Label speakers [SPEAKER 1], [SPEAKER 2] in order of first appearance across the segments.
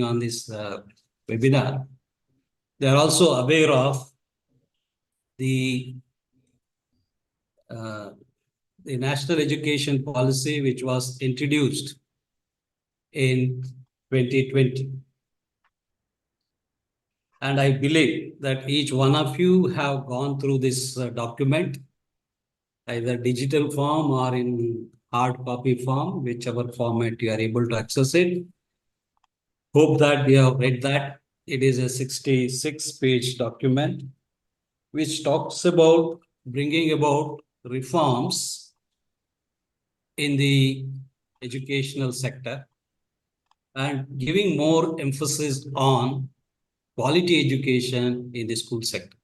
[SPEAKER 1] on this webinar, they are also aware of the national education policy, which was introduced in 2020. And I believe that each one of you have gone through this document, either digital form or in hard copy form, whichever format you are able to access it. Hope that you have read that. It is a 66-page document which talks about bringing about reforms in the educational sector and giving more emphasis on quality education in the school sector.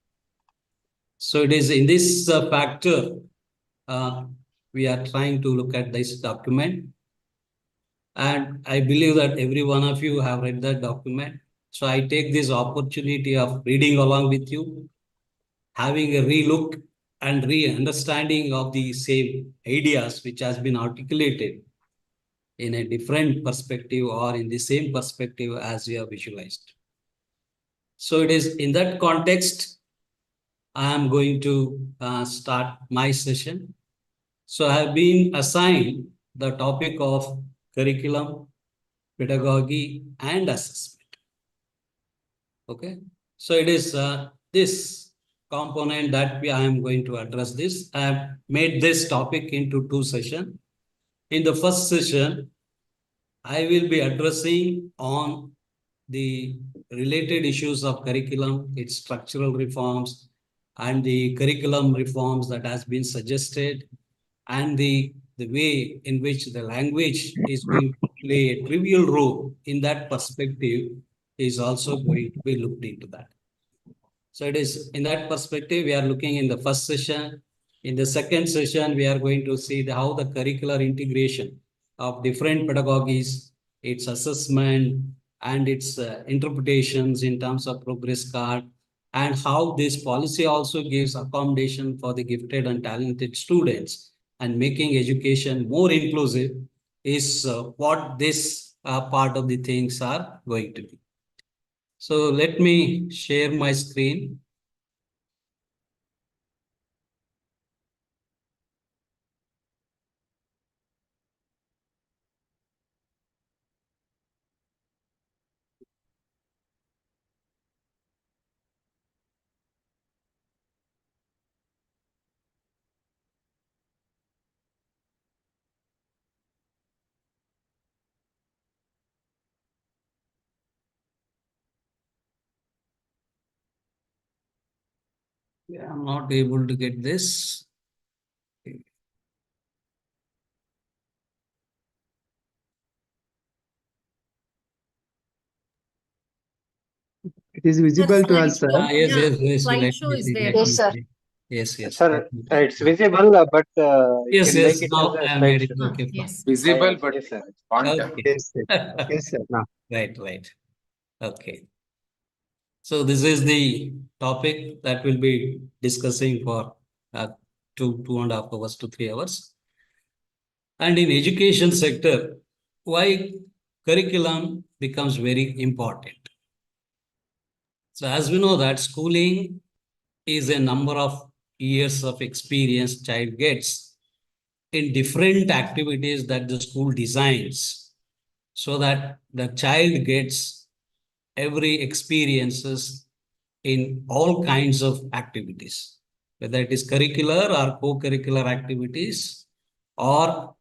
[SPEAKER 1] So it is in this factor we are trying to look at this document. And I believe that every one of you have read that document. So I take this opportunity of reading along with you, having a relook and re-understanding of the same ideas which has been articulated in a different perspective or in the same perspective as we have visualized. So it is in that context, I am going to start my session. So I have been assigned the topic of curriculum, pedagogy, and assessment. Okay, so it is this component that I am going to address this. I have made this topic into 2 sessions. In the first session, I will be addressing on the related issues of curriculum, its structural reforms, and the curriculum reforms that has been suggested, and the way in which the language is going to play a trivial role in that perspective is also going to be looked into that. So it is in that perspective we are looking in the first session. In the second session, we are going to see how the curricular integration of different pedagogies, its assessment, and its interpretations in terms of progress card, and how this policy also gives accommodation for the gifted and talented students and making education more inclusive is what this part of the things are going to be. So let me share my screen. Yeah, I'm not able to get this.
[SPEAKER 2] It is visible to us, sir.
[SPEAKER 1] Yes, yes.
[SPEAKER 3] Slideshow is there.
[SPEAKER 1] Yes, sir. Yes.
[SPEAKER 4] Sir, it's visible, but you
[SPEAKER 1] Yes,
[SPEAKER 4] can make
[SPEAKER 1] yes.
[SPEAKER 4] it
[SPEAKER 1] Now
[SPEAKER 4] as a
[SPEAKER 1] I made it.
[SPEAKER 4] slideshow.
[SPEAKER 1] Okay,
[SPEAKER 3] Yes.
[SPEAKER 5] Visible, but
[SPEAKER 4] Yes, sir.
[SPEAKER 1] okay.
[SPEAKER 2] Yes, sir. Yes, sir. Now.
[SPEAKER 1] Right. Okay. So this is the topic that we'll be discussing for 2.5 hours to 3 hours. And in education sector, why curriculum becomes very important. So as we know that schooling is a number of years of experience child gets in different activities that the school designs so that the child gets every experiences in all kinds of activities, whether it is curricular or co-curricular activities, or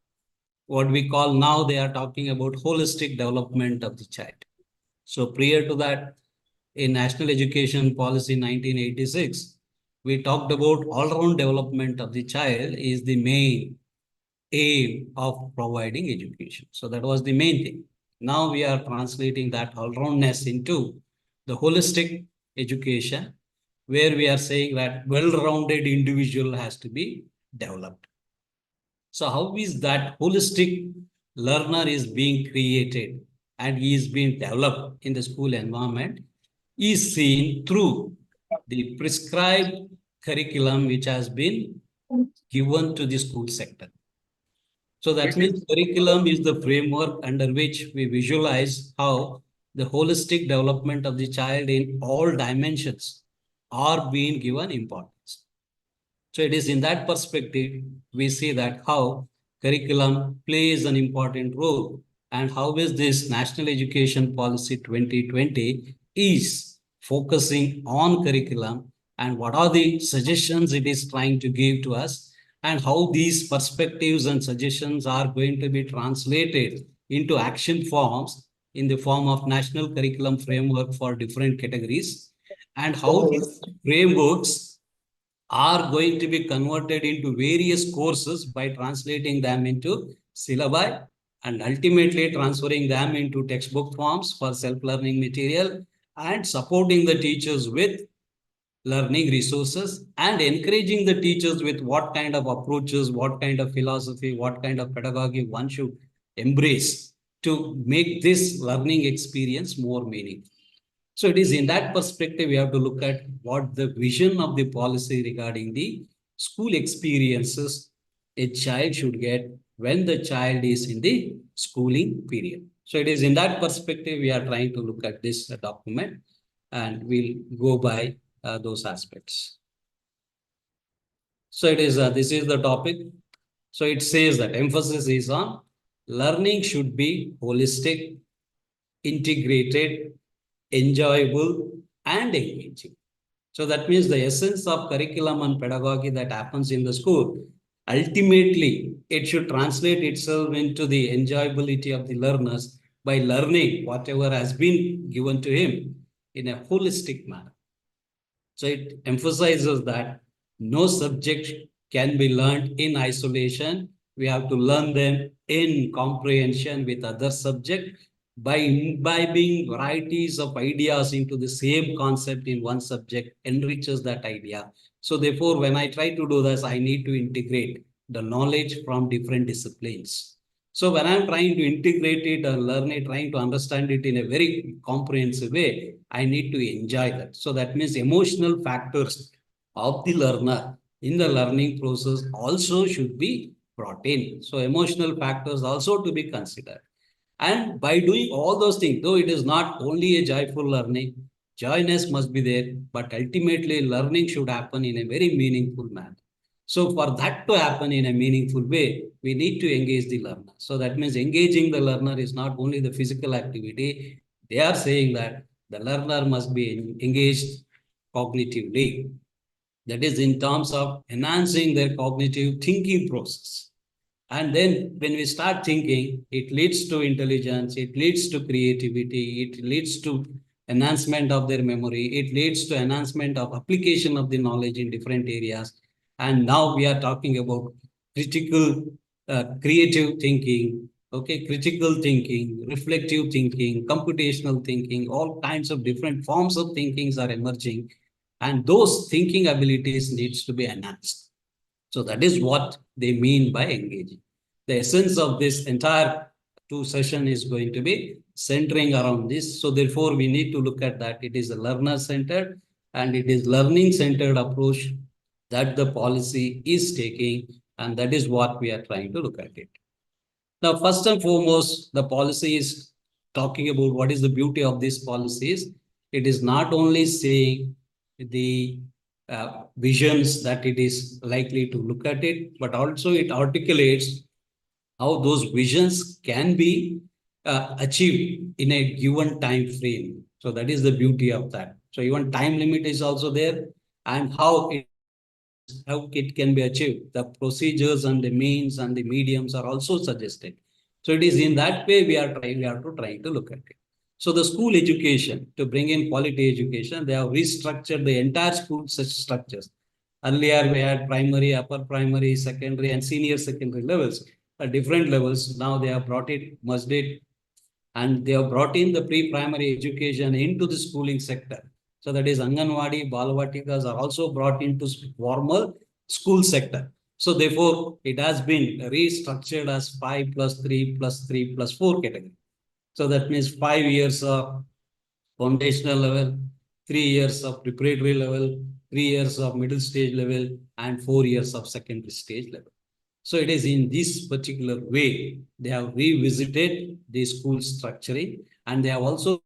[SPEAKER 1] what we call now they are talking about holistic development of the child. So prior to that, in National Education Policy 1986, we talked about all-round development of the child is the main aim of providing education. So that was the main thing. Now we are translating that all-roundness into the holistic education, where we are saying that well-rounded individual has to be developed. So how is that holistic learner is being created and he is being developed in the school environment is seen through the prescribed curriculum which has been given to the school sector. So that means curriculum is the framework under which we visualize how the holistic development of the child in all dimensions are being given importance. So it is in that perspective, we see that how curriculum plays an important role and how is this National Education Policy 2020 is focusing on curriculum and what are the suggestions it is trying to give to us and how these perspectives and suggestions are going to be translated into action forms in the form of national curriculum framework for different categories and how these frameworks are going to be converted into various courses by translating them into syllabi and ultimately transferring them into textbook forms for self-learning material and supporting the teachers with learning resources and encouraging the teachers with what kind of approaches, what kind of philosophy, what kind of pedagogy one should embrace to make this learning experience more meaningful. So it is in that perspective, we have to look at what the vision of the policy regarding the school experiences a child should get when the child is in the schooling period. So it is in that perspective, we are trying to look at this document and we'll go by those aspects. So it is, this is the topic. So it says that emphasis is on learning should be holistic, integrated, enjoyable, and engaging. So that means the essence of curriculum and pedagogy that happens in the school, ultimately, it should translate itself into the enjoyability of the learners by learning whatever has been given to him in a holistic manner. So it emphasizes that no subject can be learned in isolation. We have to learn them in comprehension with other subjects by imbibing varieties of ideas into the same concept in one subject enriches that idea. So therefore, when I try to do this, I need to integrate the knowledge from different disciplines. So when I'm trying to integrate it and learn it, trying to understand it in a very comprehensive way, I need to enjoy that. So that means emotional factors of the learner in the learning process also should be brought in. So emotional factors also to be considered. And by doing all those things, though it is not only a joyful learning, joyness must be there, but ultimately learning should happen in a very meaningful manner. So for that to happen in a meaningful way, we need to engage the learner. So that means engaging the learner is not only the physical activity. They are saying that the learner must be engaged cognitively. That is in terms of enhancing their cognitive thinking process. And then when we start thinking, it leads to intelligence, it leads to creativity, it leads to enhancement of their memory, it leads to enhancement of application of the knowledge in different areas. And now we are talking about critical, creative thinking, okay, critical thinking, reflective thinking, computational thinking, all kinds of different forms of thinkings are emerging. And those thinking abilities needs to be enhanced. So that is what they mean by engaging. The essence of this entire two session is going to be centering around this. So therefore, we need to look at that. It is a learner-centered and it is learning-centered approach that the policy is taking, and that is what we are trying to look at it. Now, first and foremost, the policy is talking about what is the beauty of these policies. It is not only saying the visions that it is likely to look at it, but also it articulates how those visions can be achieved in a given time frame. So that is the beauty of that. So even time limit is also there, and how it can be achieved. The procedures and the means and the mediums are also suggested. So it is in that way we have to try to look at it. So the school education, to bring in quality education, they have restructured the entire school such structures. Earlier we had primary, upper primary, secondary, and senior secondary levels at different levels. Now they have brought it, merged it, and they have brought in the pre-primary education into the schooling sector. So that is Anganwadi, Balvatikas are also brought into formal school sector. So therefore, it has been restructured as 5 plus 3 plus 3 plus 4 category. So that means 5 years of foundational level, 3 years of preparatory level, 3 years of middle stage level, and 4 years of secondary stage level. So it is in this particular way they have revisited the school structuring, and they have also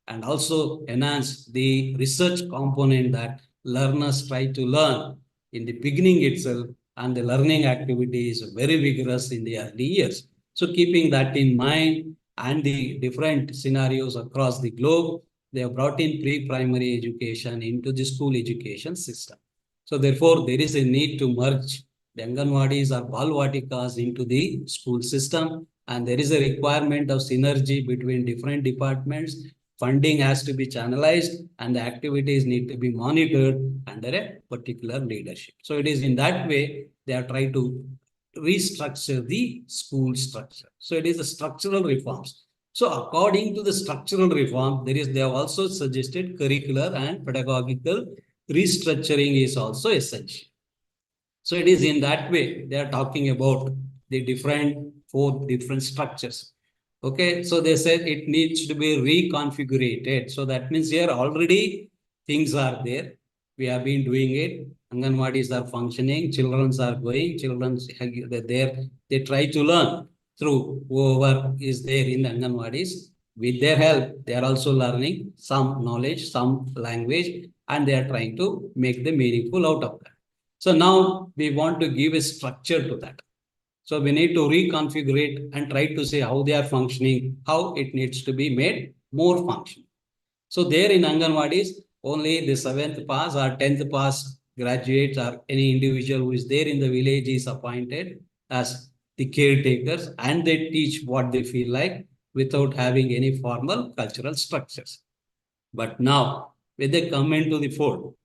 [SPEAKER 1] and also enhance the research component that learners try to learn in the beginning itself, and the learning activity is very vigorous in the early years. So keeping that in mind and the different scenarios across the globe, they have brought in pre-primary education into the school education system. So therefore, there is a need to merge the Anganwadis or Balvatikas into the school system, and there is a requirement of synergy between different departments. Funding has to be channelized, and the activities need to be monitored under a particular leadership. So it is in that way they are trying to restructure the school structure. So it is a structural reforms. So according to the structural reform, they have also suggested curricular and pedagogical restructuring is also essential. So it is in that way they are talking about the four different structures. Okay, so they said it needs to be reconfigured. So that means here already things are there. We have been doing it. Anganwadis are functioning, children are going, they're there. They try to learn through whoever is there in the Anganwadis. With their help, they are also learning some knowledge, some language, and they are trying to make the meaningful out of that. So now we want to give a structure to that. So we need to reconfigure it and try to say how they are functioning, how it needs to be made more functional. So there in Anganwadis, only the 7th pass or 10th pass graduates or any individual who is there in the village is appointed as the caretakers, and they teach what they feel like without having any formal cultural structures. But now, when they come into the fold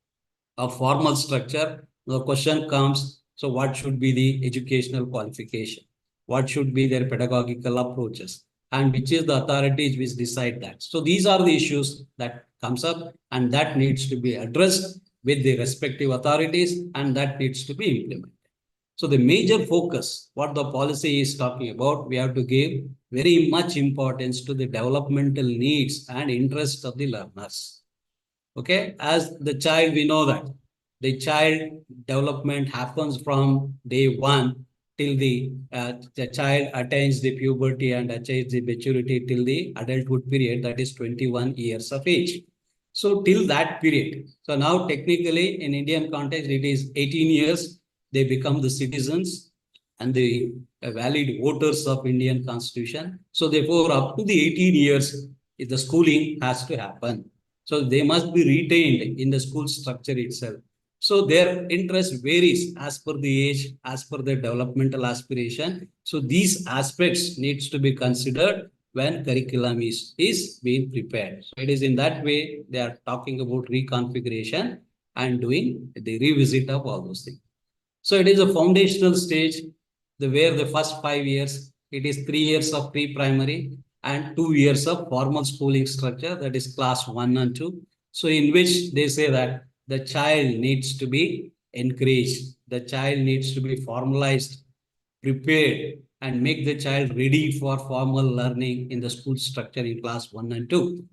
[SPEAKER 1] of formal structure, the question comes, so what should be the educational qualification? What should be their pedagogical approaches? And which is the authorities which decide that? So these are the issues that comes up, and that needs to be addressed with the respective authorities, and that needs to be implemented. So the major focus, what the policy is talking about, we have to give very much importance to the developmental needs and interests of the learners. Okay, as the child, we know that the child development happens from day one till the child attains the puberty and attains the maturity till the adulthood period, that is 21 years of age. So till that period, so now technically in Indian context, it is 18 years, they become the citizens and the valid voters of Indian Constitution. So therefore, up to the 18 years, the schooling has to happen. So they must be retained in the school structure itself. So their interest varies as per the age, as per their developmental aspiration. So these aspects needs to be considered when curriculum is being prepared. So it is in that way they are talking about reconfiguration and doing the revisit of all those things. So it is a foundational stage, where the first 5 years, it is 3 years of pre-primary and 2 years of formal schooling structure, that is class 1 and 2. So in which they say that the child needs to be encouraged, the child needs to be formalized, prepared, and make the child ready for formal learning in the school structure in class 1 and 2.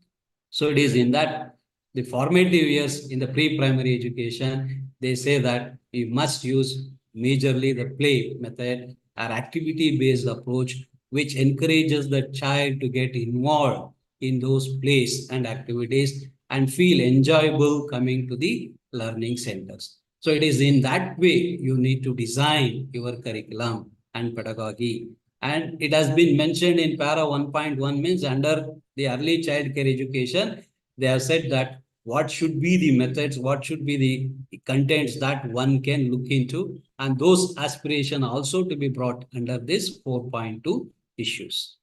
[SPEAKER 1] So it is in that the formative years in the pre-primary education, they say that we must use majorly the play method or activity-based approach, which encourages the child to get involved in those plays and activities and feel enjoyable coming to the learning centers. So it is in that way you need to design your curriculum and pedagogy. And it has been mentioned in para 1.1 means under the early child care education, they have said that what should be the methods, what should be the contents that one can look into, and those aspirations also to be brought under this 4.2 issues.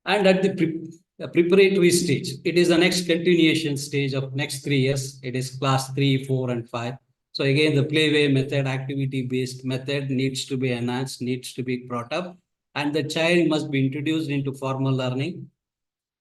[SPEAKER 1] And at the preparatory stage, it is the next continuation stage of next 3 years. It is class 3, 4, and 5. So again, the playway method, activity-based method needs to be enhanced, needs to be brought up, and the child must be introduced into formal learning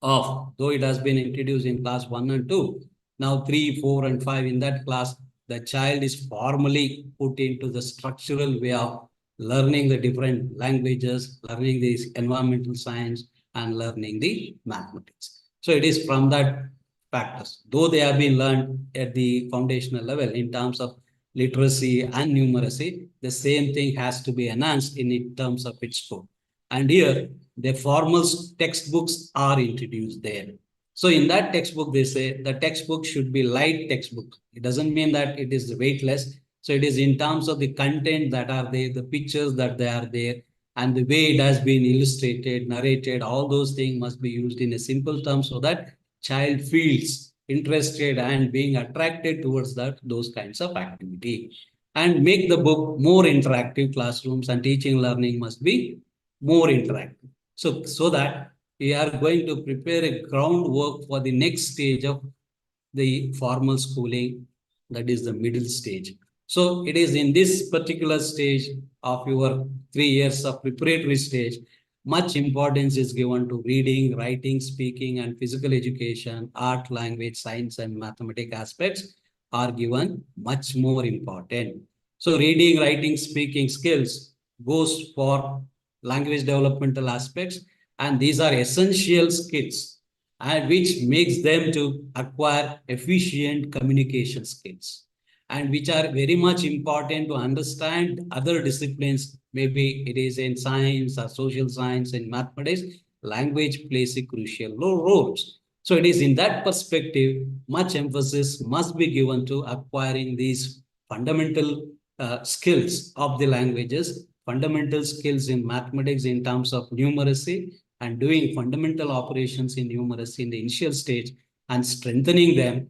[SPEAKER 1] of, though it has been introduced in class 1 and 2. Now 3, 4, and 5 in that class, the child is formally put into the structural way of learning the different languages, learning the environmental science, and learning the mathematics. So it is from that factors, though they have been learned at the foundational level in terms of literacy and numeracy, the same thing has to be enhanced in terms of its scope. And here, the formal textbooks are introduced there. So in that textbook, they say the textbook should be light textbook. It doesn't mean that it is weightless. So it is in terms of the content that are there, the pictures that they are there, and the way it has been illustrated, narrated, all those things must be used in a simple term so that child feels interested and being attracted towards those kinds of activity. And make the book more interactive. Classrooms and teaching learning must be more interactive. So that we are going to prepare a groundwork for the next stage of the formal schooling, that is the middle stage. So it is in this particular stage of your 3 years of preparatory stage, much importance is given to reading, writing, speaking, and physical education, art, language, science, and mathematics aspects are given much more important. So reading, writing, speaking skills goes for language developmental aspects, and these are essential skills and which makes them to acquire efficient communication skills and which are very much important to understand other disciplines. Maybe it is in science or social science and mathematics, language plays a crucial role. So it is in that perspective, much emphasis must be given to acquiring these fundamental skills of the languages, fundamental skills in mathematics in terms of numeracy, and doing fundamental operations in numeracy in the initial stage and strengthening them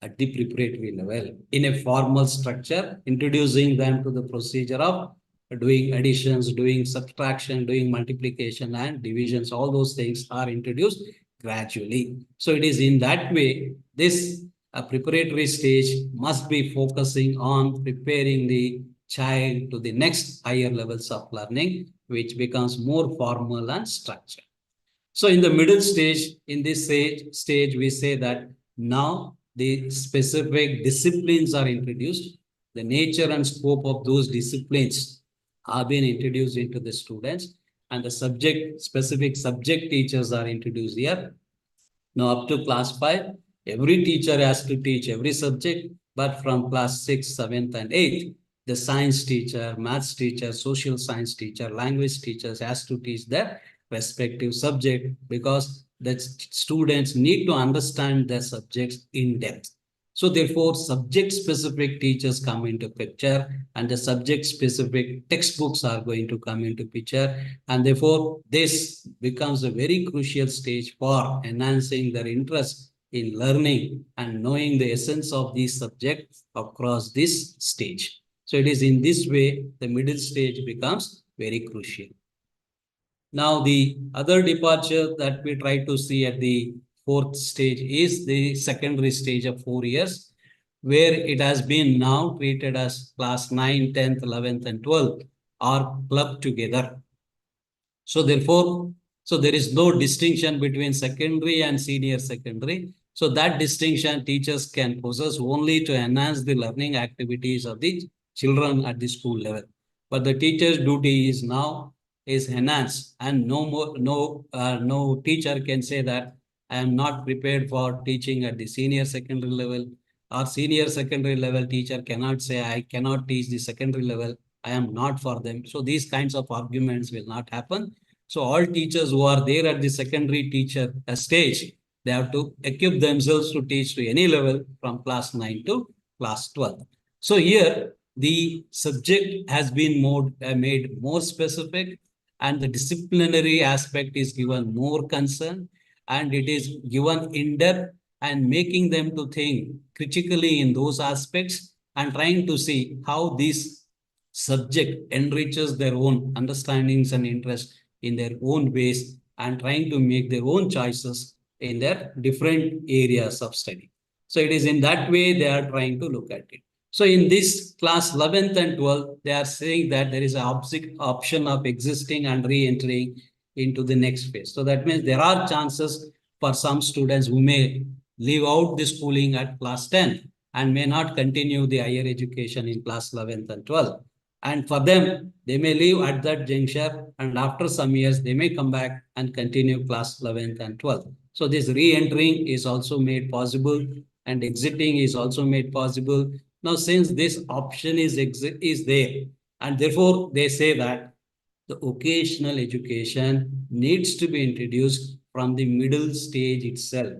[SPEAKER 1] at the preparatory level in a formal structure, introducing them to the procedure of doing additions, doing subtraction, doing multiplication and divisions. All those things are introduced gradually. So it is in that way, this preparatory stage must be focusing on preparing the child to the next higher levels of learning, which becomes more formal and structured. So in the middle stage, in this stage, we say that now the specific disciplines are introduced. The nature and scope of those disciplines are being introduced into the students, and the specific subject teachers are introduced here. Now, up to class 5, every teacher has to teach every subject, but from class 6, 7th, and 8th, the science teacher, maths teacher, social science teacher, language teachers has to teach their respective subject because the students need to understand their subjects in depth. So therefore, subject-specific teachers come into picture and the subject-specific textbooks are going to come into picture. And therefore, this becomes a very crucial stage for enhancing their interest in learning and knowing the essence of these subjects across this stage. So it is in this way, the middle stage becomes very crucial. Now, the other departure that we try to see at the 4th stage is the secondary stage of 4 years, where it has been now treated as class 9, 10th, 11th, and 12th are clubbed together. So therefore, so there is no distinction between secondary and senior secondary. So that distinction teachers can possess only to enhance the learning activities of the children at the school level. But the teacher's duty is now is enhanced, and no teacher can say that I am not prepared for teaching at the senior secondary level, or senior secondary level teacher cannot say I cannot teach the secondary level, I am not for them. So these kinds of arguments will not happen. So all teachers who are there at the secondary teacher stage, they have to equip themselves to teach to any level from class 9 to class 12. So here the subject has been made more specific, and the disciplinary aspect is given more concern, and it is given in depth and making them to think critically in those aspects and trying to see how this subject enriches their own understandings and interests in their own ways and trying to make their own choices in their different areas of study. So it is in that way they are trying to look at it. So in this class 11th and 12th, they are saying that there is an option of existing and re-entering into the next phase. So that means there are chances for some students who may leave out the schooling at class 10 and may not continue the higher education in class 11th and 12th. And for them, they may leave at that juncture, and after some years, they may come back and continue class 11th and 12th. So this re-entering is also made possible, and exiting is also made possible. Now, since this option is there, and therefore they say that the vocational education needs to be introduced from the middle stage itself.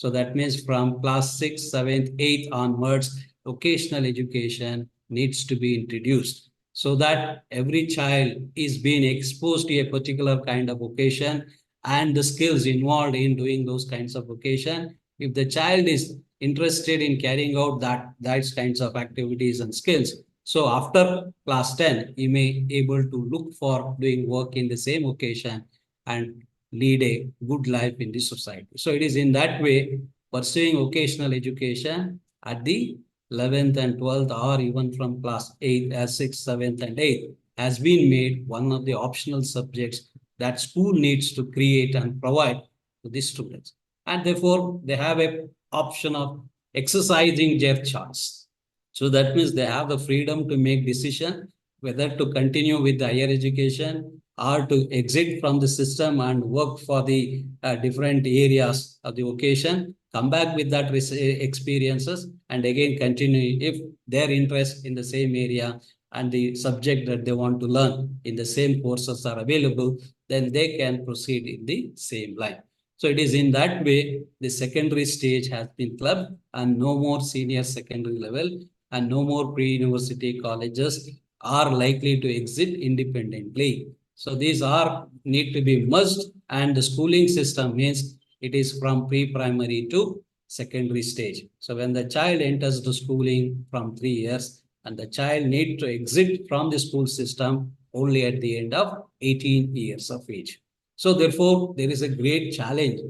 [SPEAKER 1] So that means from class 6th, 7th, 8th onwards, vocational education needs to be introduced so that every child is being exposed to a particular kind of vocation and the skills involved in doing those kinds of vocation. If the child is interested in carrying out that kinds of activities and skills, so after class 10, he may able to look for doing work in the same vocation and lead a good life in the society. So it is in that way pursuing vocational education at the 11th and 12th or even from class 8, 6th, 7th and 8th has been made one of the optional subjects that school needs to create and provide to the students. And therefore, they have a option of exercising their choice. So that means they have the freedom to make decision whether to continue with the higher education or to exit from the system and work for the different areas of the vocation, come back with that experiences and again continue if their interest in the same area and the subject that they want to learn in the same courses are available, then they can proceed in the same line. So it is in that way the secondary stage has been clubbed and no more senior secondary level and no more pre-university colleges are likely to exist independently. So these are need to be merged and the schooling system means it is from pre-primary to secondary stage. So when the child enters the schooling from 3 years and the child need to exit from the school system only at the end of 18 years of age. So therefore, there is a great challenge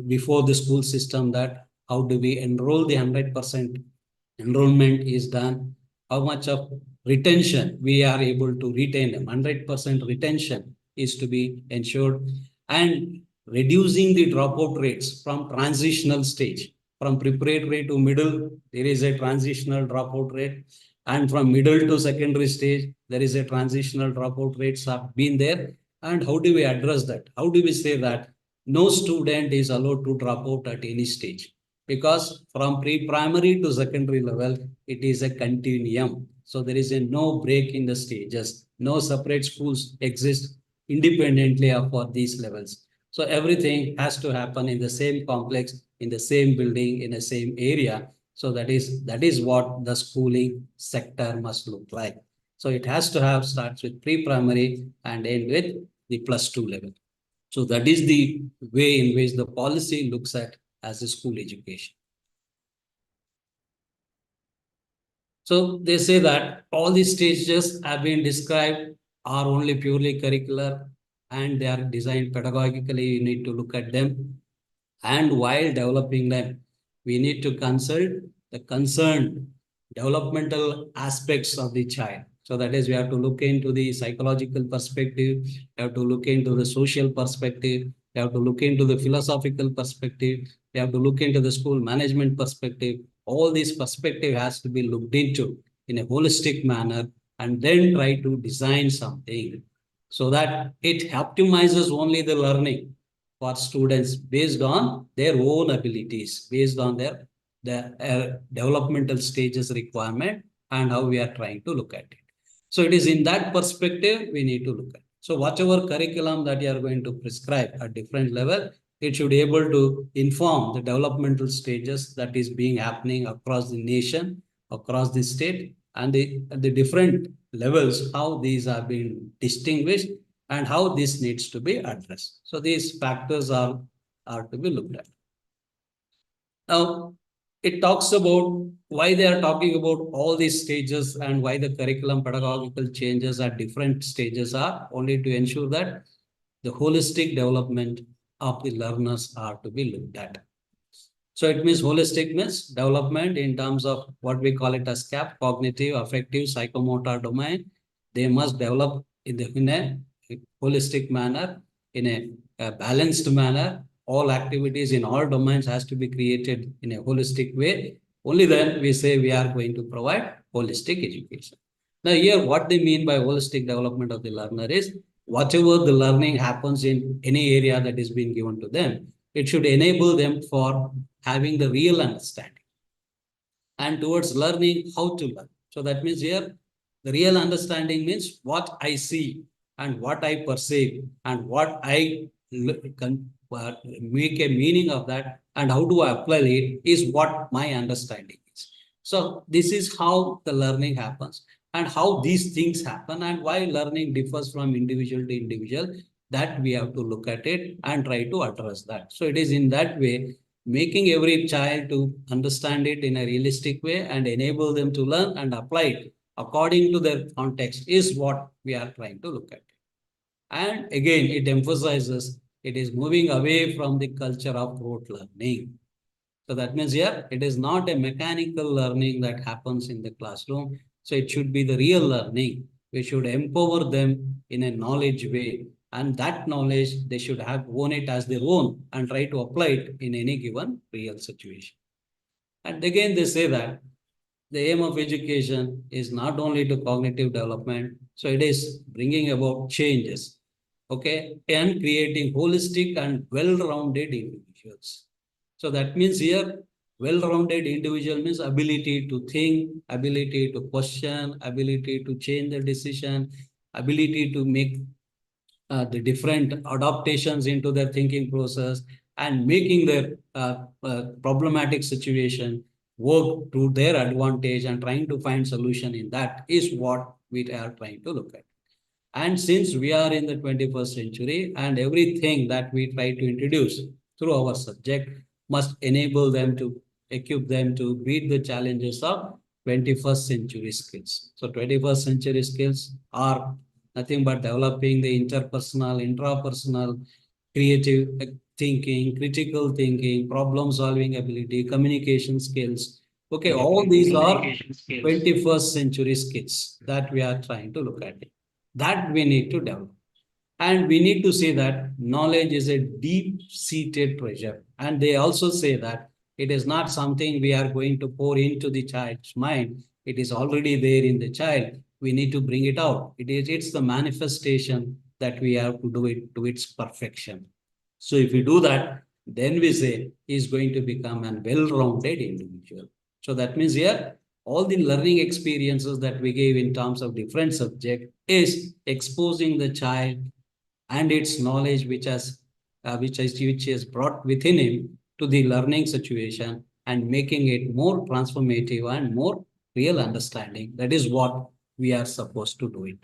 [SPEAKER 1] before the school system that how do we enroll the 100% enrollment is done, how much of retention we are able to retain them. 100% retention is to be ensured and reducing the dropout rates from transitional stage. From preparatory to middle, there is a transitional dropout rate. And from middle to secondary stage, there is a transitional dropout rates have been there. And how do we address that? How do we say that no student is allowed to drop out at any stage? Because from pre-primary to secondary level, it is a continuum. So there is a no break in the stages. No separate schools exist independently for these levels. So everything has to happen in the same complex, in the same building, in the same area. So that is what the schooling sector must look like. So it has to have starts with pre-primary and end with the +2 level. So that is the way in which the policy looks at as a school education. So they say that all these stages have been described are only purely curricular and they are designed pedagogically. You need to look at them. And while developing them, we need to consult the concerned developmental aspects of the child. So that is, we have to look into the psychological perspective, we have to look into the social perspective, we have to look into the philosophical perspective, we have to look into the school management perspective. All these perspective has to be looked into in a holistic manner and then try to design something so that it optimizes only the learning for students based on their own abilities, based on their developmental stages requirement and how we are trying to look at it. So it is in that perspective we need to look at. So whatever curriculum that you are going to prescribe at different level, it should be able to inform the developmental stages that is being happening across the nation, across the state, and the different levels, how these are being distinguished and how this needs to be addressed. So these factors are to be looked at. Now, it talks about why they are talking about all these stages and why the curriculum pedagogical changes at different stages are only to ensure that the holistic development of the learners are to be looked at. So it means holistic means development in terms of what we call it as CAP, cognitive, affective, psychomotor domain. They must develop in a holistic manner, in a balanced manner. All activities in all domains has to be created in a holistic way. Only then we say we are going to provide holistic education. Now here what they mean by holistic development of the learner is whatever the learning happens in any area that is being given to them, it should enable them for having the real understanding and towards learning how to learn. So that means here the real understanding means what I see and what I perceive and what I make a meaning of that and how do I apply it is what my understanding is. So this is how the learning happens and how these things happen and why learning differs from individual to individual, that we have to look at it and try to address that. So it is in that way, making every child to understand it in a realistic way and enable them to learn and apply it according to their context is what we are trying to look at. And again, it emphasizes it is moving away from the culture of rote learning. So that means here, it is not a mechanical learning that happens in the classroom. So it should be the real learning. We should empower them in a knowledge way. And that knowledge, they should have own it as their own and try to apply it in any given real situation. And again, they say that the aim of education is not only to cognitive development, so it is bringing about changes, okay, and creating holistic and well-rounded individuals. So that means here, well-rounded individual means ability to think, ability to question, ability to change the decision, ability to make the different adaptations into their thinking process and making their problematic situation work to their advantage and trying to find solution in that is what we are trying to look at. And since we are in the 21st century and everything that we try to introduce through our subject must enable them to equip them to meet the challenges of 21st century skills. So 21st century skills are nothing but developing the interpersonal, intrapersonal, creative thinking, critical thinking, problem solving ability, communication skills. Okay, all these are 21st century skills that we are trying to look at. That we need to develop. And we need to say that knowledge is a deep-seated treasure. And they also say that it is not something we are going to pour into the child's mind. It is already there in the child. We need to bring it out. It's the manifestation that we have to do it to its perfection. So if we do that, then we say he is going to become a well-rounded individual. So that means here, all the learning experiences that we gave in terms of different subject is exposing the child and its knowledge which is brought within him to the learning situation and making it more transformative and more real understanding. That is what we are supposed to do it.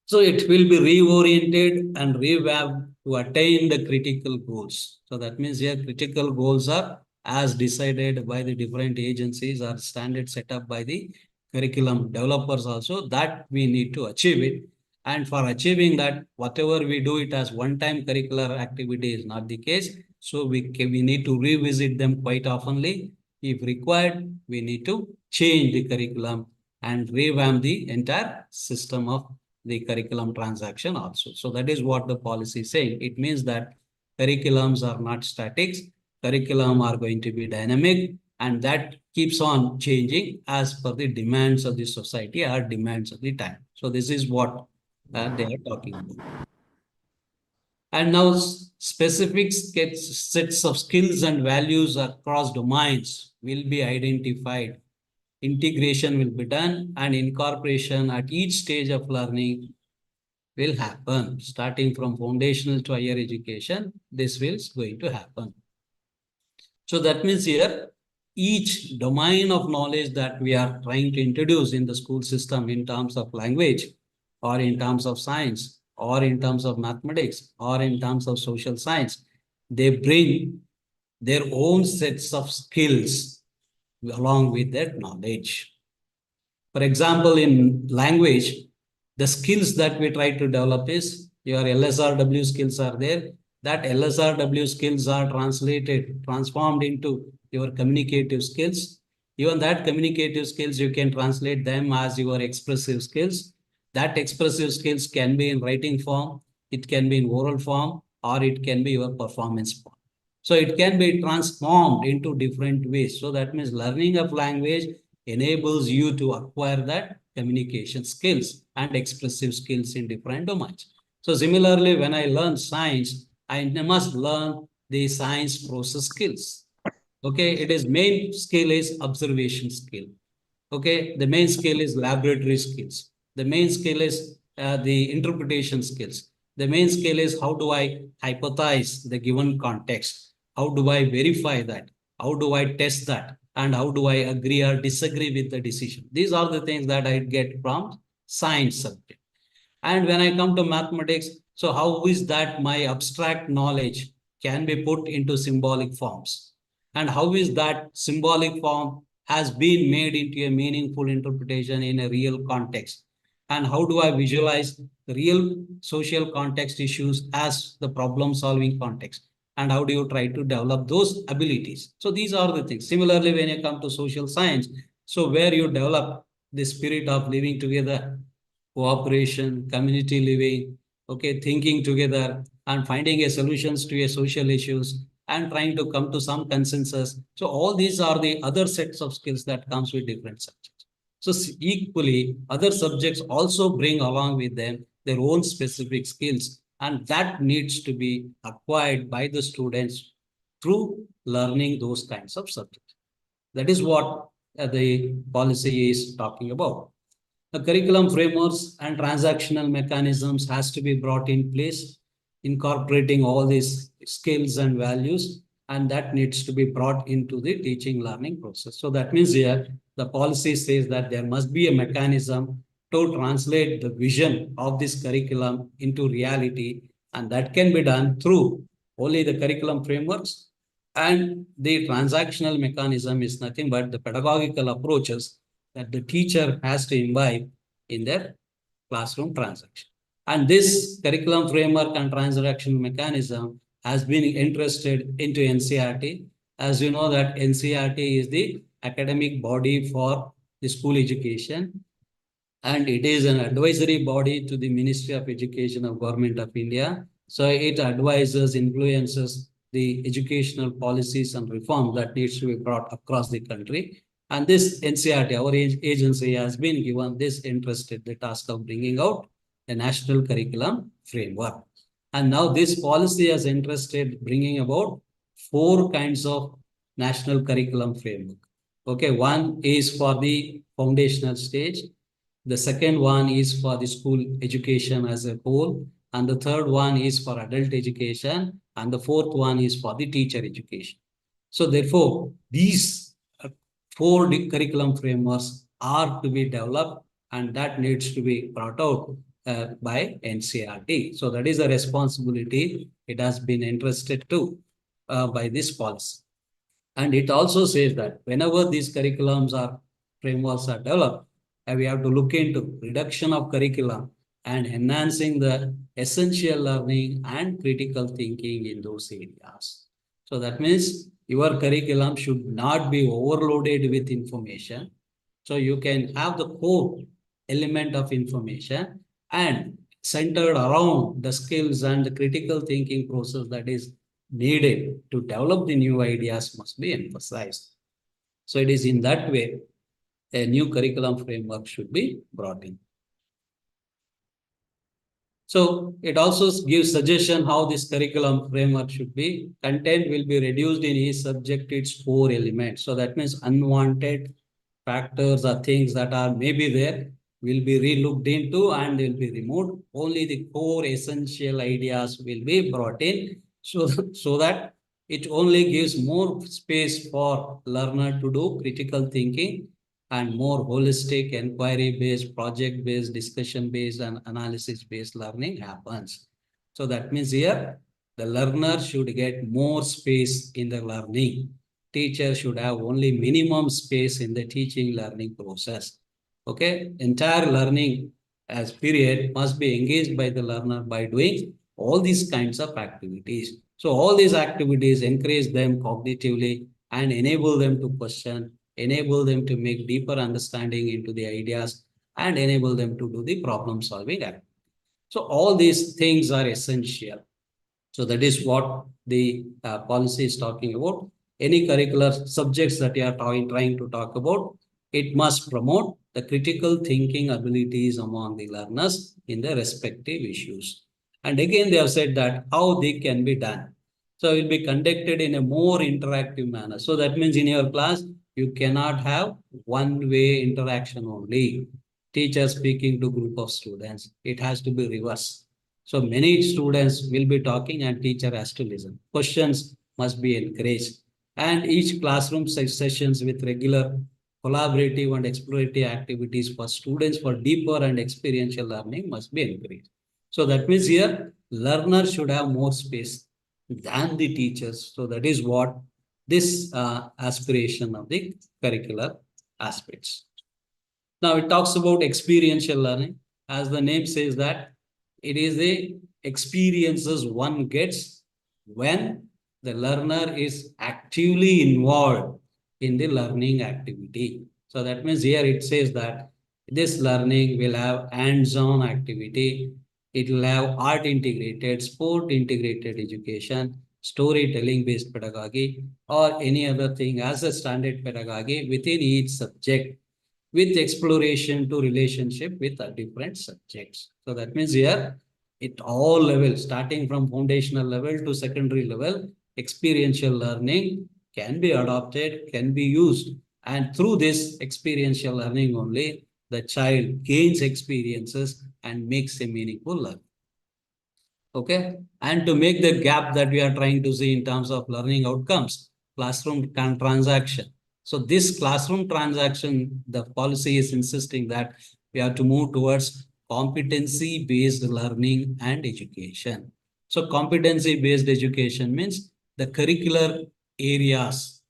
[SPEAKER 1] So it will be reoriented and revamped to attain the critical goals. So that means here critical goals are as decided by the different agencies or standards set up by the curriculum developers also, that we need to achieve it. And for achieving that, whatever we do it as one-time curricular activity is not the case. So we need to revisit them quite oftenly. If required, we need to change the curriculum and revamp the entire system of the curriculum transaction also. So that is what the policy is saying. It means that curriculums are not static. Curriculum are going to be dynamic and that keeps on changing as per the demands of the society or demands of the time. So this is what they are talking about. And now specific sets of skills and values across domains will be identified. Integration will be done and incorporation at each stage of learning will happen. Starting from foundational to higher education, this is going to happen. So that means here, each domain of knowledge that we are trying to introduce in the school system in terms of language or in terms of science or in terms of mathematics or in terms of social science, they bring their own sets of skills along with that knowledge. For example, in language, the skills that we try to develop is your LSRW skills are there. That LSRW skills are transformed into your communicative skills. Even that communicative skills, you can translate them as your expressive skills. That expressive skills can be in writing form, it can be in oral form, or it can be your performance form. So it can be transformed into different ways. So that means learning of language enables you to acquire that communication skills and expressive skills in different domains. So similarly, when I learn science, I must learn the science process skills. Okay, it is main skill is observation skill. Okay, the main skill is laboratory skills. The main skill is the interpretation skills. The main skill is how do I hypothesize the given context? How do I verify that? How do I test that? And how do I agree or disagree with the decision? These are the things that I get from science subject. And when I come to mathematics, so how is that my abstract knowledge can be put into symbolic forms? And how is that symbolic form has been made into a meaningful interpretation in a real context? And how do I visualize the real social context issues as the problem solving context? And how do you try to develop those abilities? So these are the things. Similarly, when you come to social science, so where you develop the spirit of living together, cooperation, community living, okay, thinking together and finding a solutions to a social issues and trying to come to some consensus. So all these are the other sets of skills that comes with different subjects. So equally, other subjects also bring along with them their own specific skills, and that needs to be acquired by the students through learning those kinds of subjects. That is what the policy is talking about. The curriculum frameworks and transactional mechanisms has to be brought in place, incorporating all these skills and values, and that needs to be brought into the teaching learning process. So that means here, the policy says that there must be a mechanism to translate the vision of this curriculum into reality, and that can be done through only the curriculum frameworks, and the transactional mechanism is nothing but the pedagogical approaches that the teacher has to imbibe in their classroom transaction. And this curriculum framework and transaction mechanism has been entrusted into NCERT. As you know that NCERT is the academic body for the school education, and it is an advisory body to the Ministry of Education of Government of India. So it advises, influences the educational policies and reform that needs to be brought across the country. And this NCERT, our agency, has been given this entrusted the task of bringing out a national curriculum framework. And now this policy has entrusted bringing about 4 kinds of national curriculum framework. Okay, one is for the foundational stage. The second one is for the school education as a whole. And the third one is for adult education. And the fourth one is for the teacher education. So therefore, these 4 curriculum frameworks are to be developed, and that needs to be brought out by NCERT. So that is a responsibility it has been entrusted to by this policy. And it also says that whenever these curriculums or frameworks are developed, we have to look into reduction of curriculum and enhancing the essential learning and critical thinking in those areas. So that means your curriculum should not be overloaded with information. So you can have the core element of information and centered around the skills and the critical thinking process that is needed to develop the new ideas must be emphasized. So it is in that way a new curriculum framework should be brought in. So it also gives suggestion how this curriculum framework should be. Content will be reduced in each subject its 4 elements. So that means unwanted factors or things that are maybe there will be re-looked into and will be removed. Only the core essential ideas will be brought in so that it only gives more space for learner to do critical thinking and more holistic, inquiry-based, project-based, discussion-based, and analysis-based learning happens. So that means here, the learner should get more space in the learning. Teacher should have only minimum space in the teaching learning process. Okay, entire learning as period must be engaged by the learner by doing all these kinds of activities. So all these activities encourage them cognitively and enable them to question, enable them to make deeper understanding into the ideas, and enable them to do the problem solving activity. So all these things are essential. So that is what the policy is talking about. Any curricular subjects that you are trying to talk about, it must promote the critical thinking abilities among the learners in their respective issues. And again, they have said that how they can be done. So it will be conducted in a more interactive manner. So that means in your class, you cannot have one-way interaction only. Teacher speaking to group of students. It has to be reverse. So many students will be talking and teacher has to listen. Questions must be encouraged. And each classroom sessions with regular collaborative and exploratory activities for students for deeper and experiential learning must be encouraged. So that means here, learners should have more space than the teachers. So that is what this aspiration of the curricular aspects. Now it talks about experiential learning. As the name says that it is the experiences one gets when the learner is actively involved in the learning activity. So that means here it says that this learning will have hands-on activity. It will have art integrated, sport integrated education, storytelling based pedagogy, or any other thing as a standard pedagogy within each subject with exploration to relationship with different subjects. So that means here, at all levels, starting from foundational level to secondary level, experiential learning can be adopted, can be used. And through this experiential learning only, the child gains experiences and makes a meaningful learning. Okay. And to make the gap that we are trying to see in terms of learning outcomes, classroom transaction. So this classroom transaction, the policy is insisting that we have to move towards competency-based learning and education. So competency-based education means the curricular areas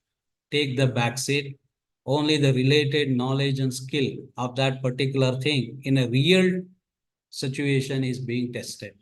[SPEAKER 1] take the backseat. Only the related knowledge and skill of that particular thing in a real situation is being tested.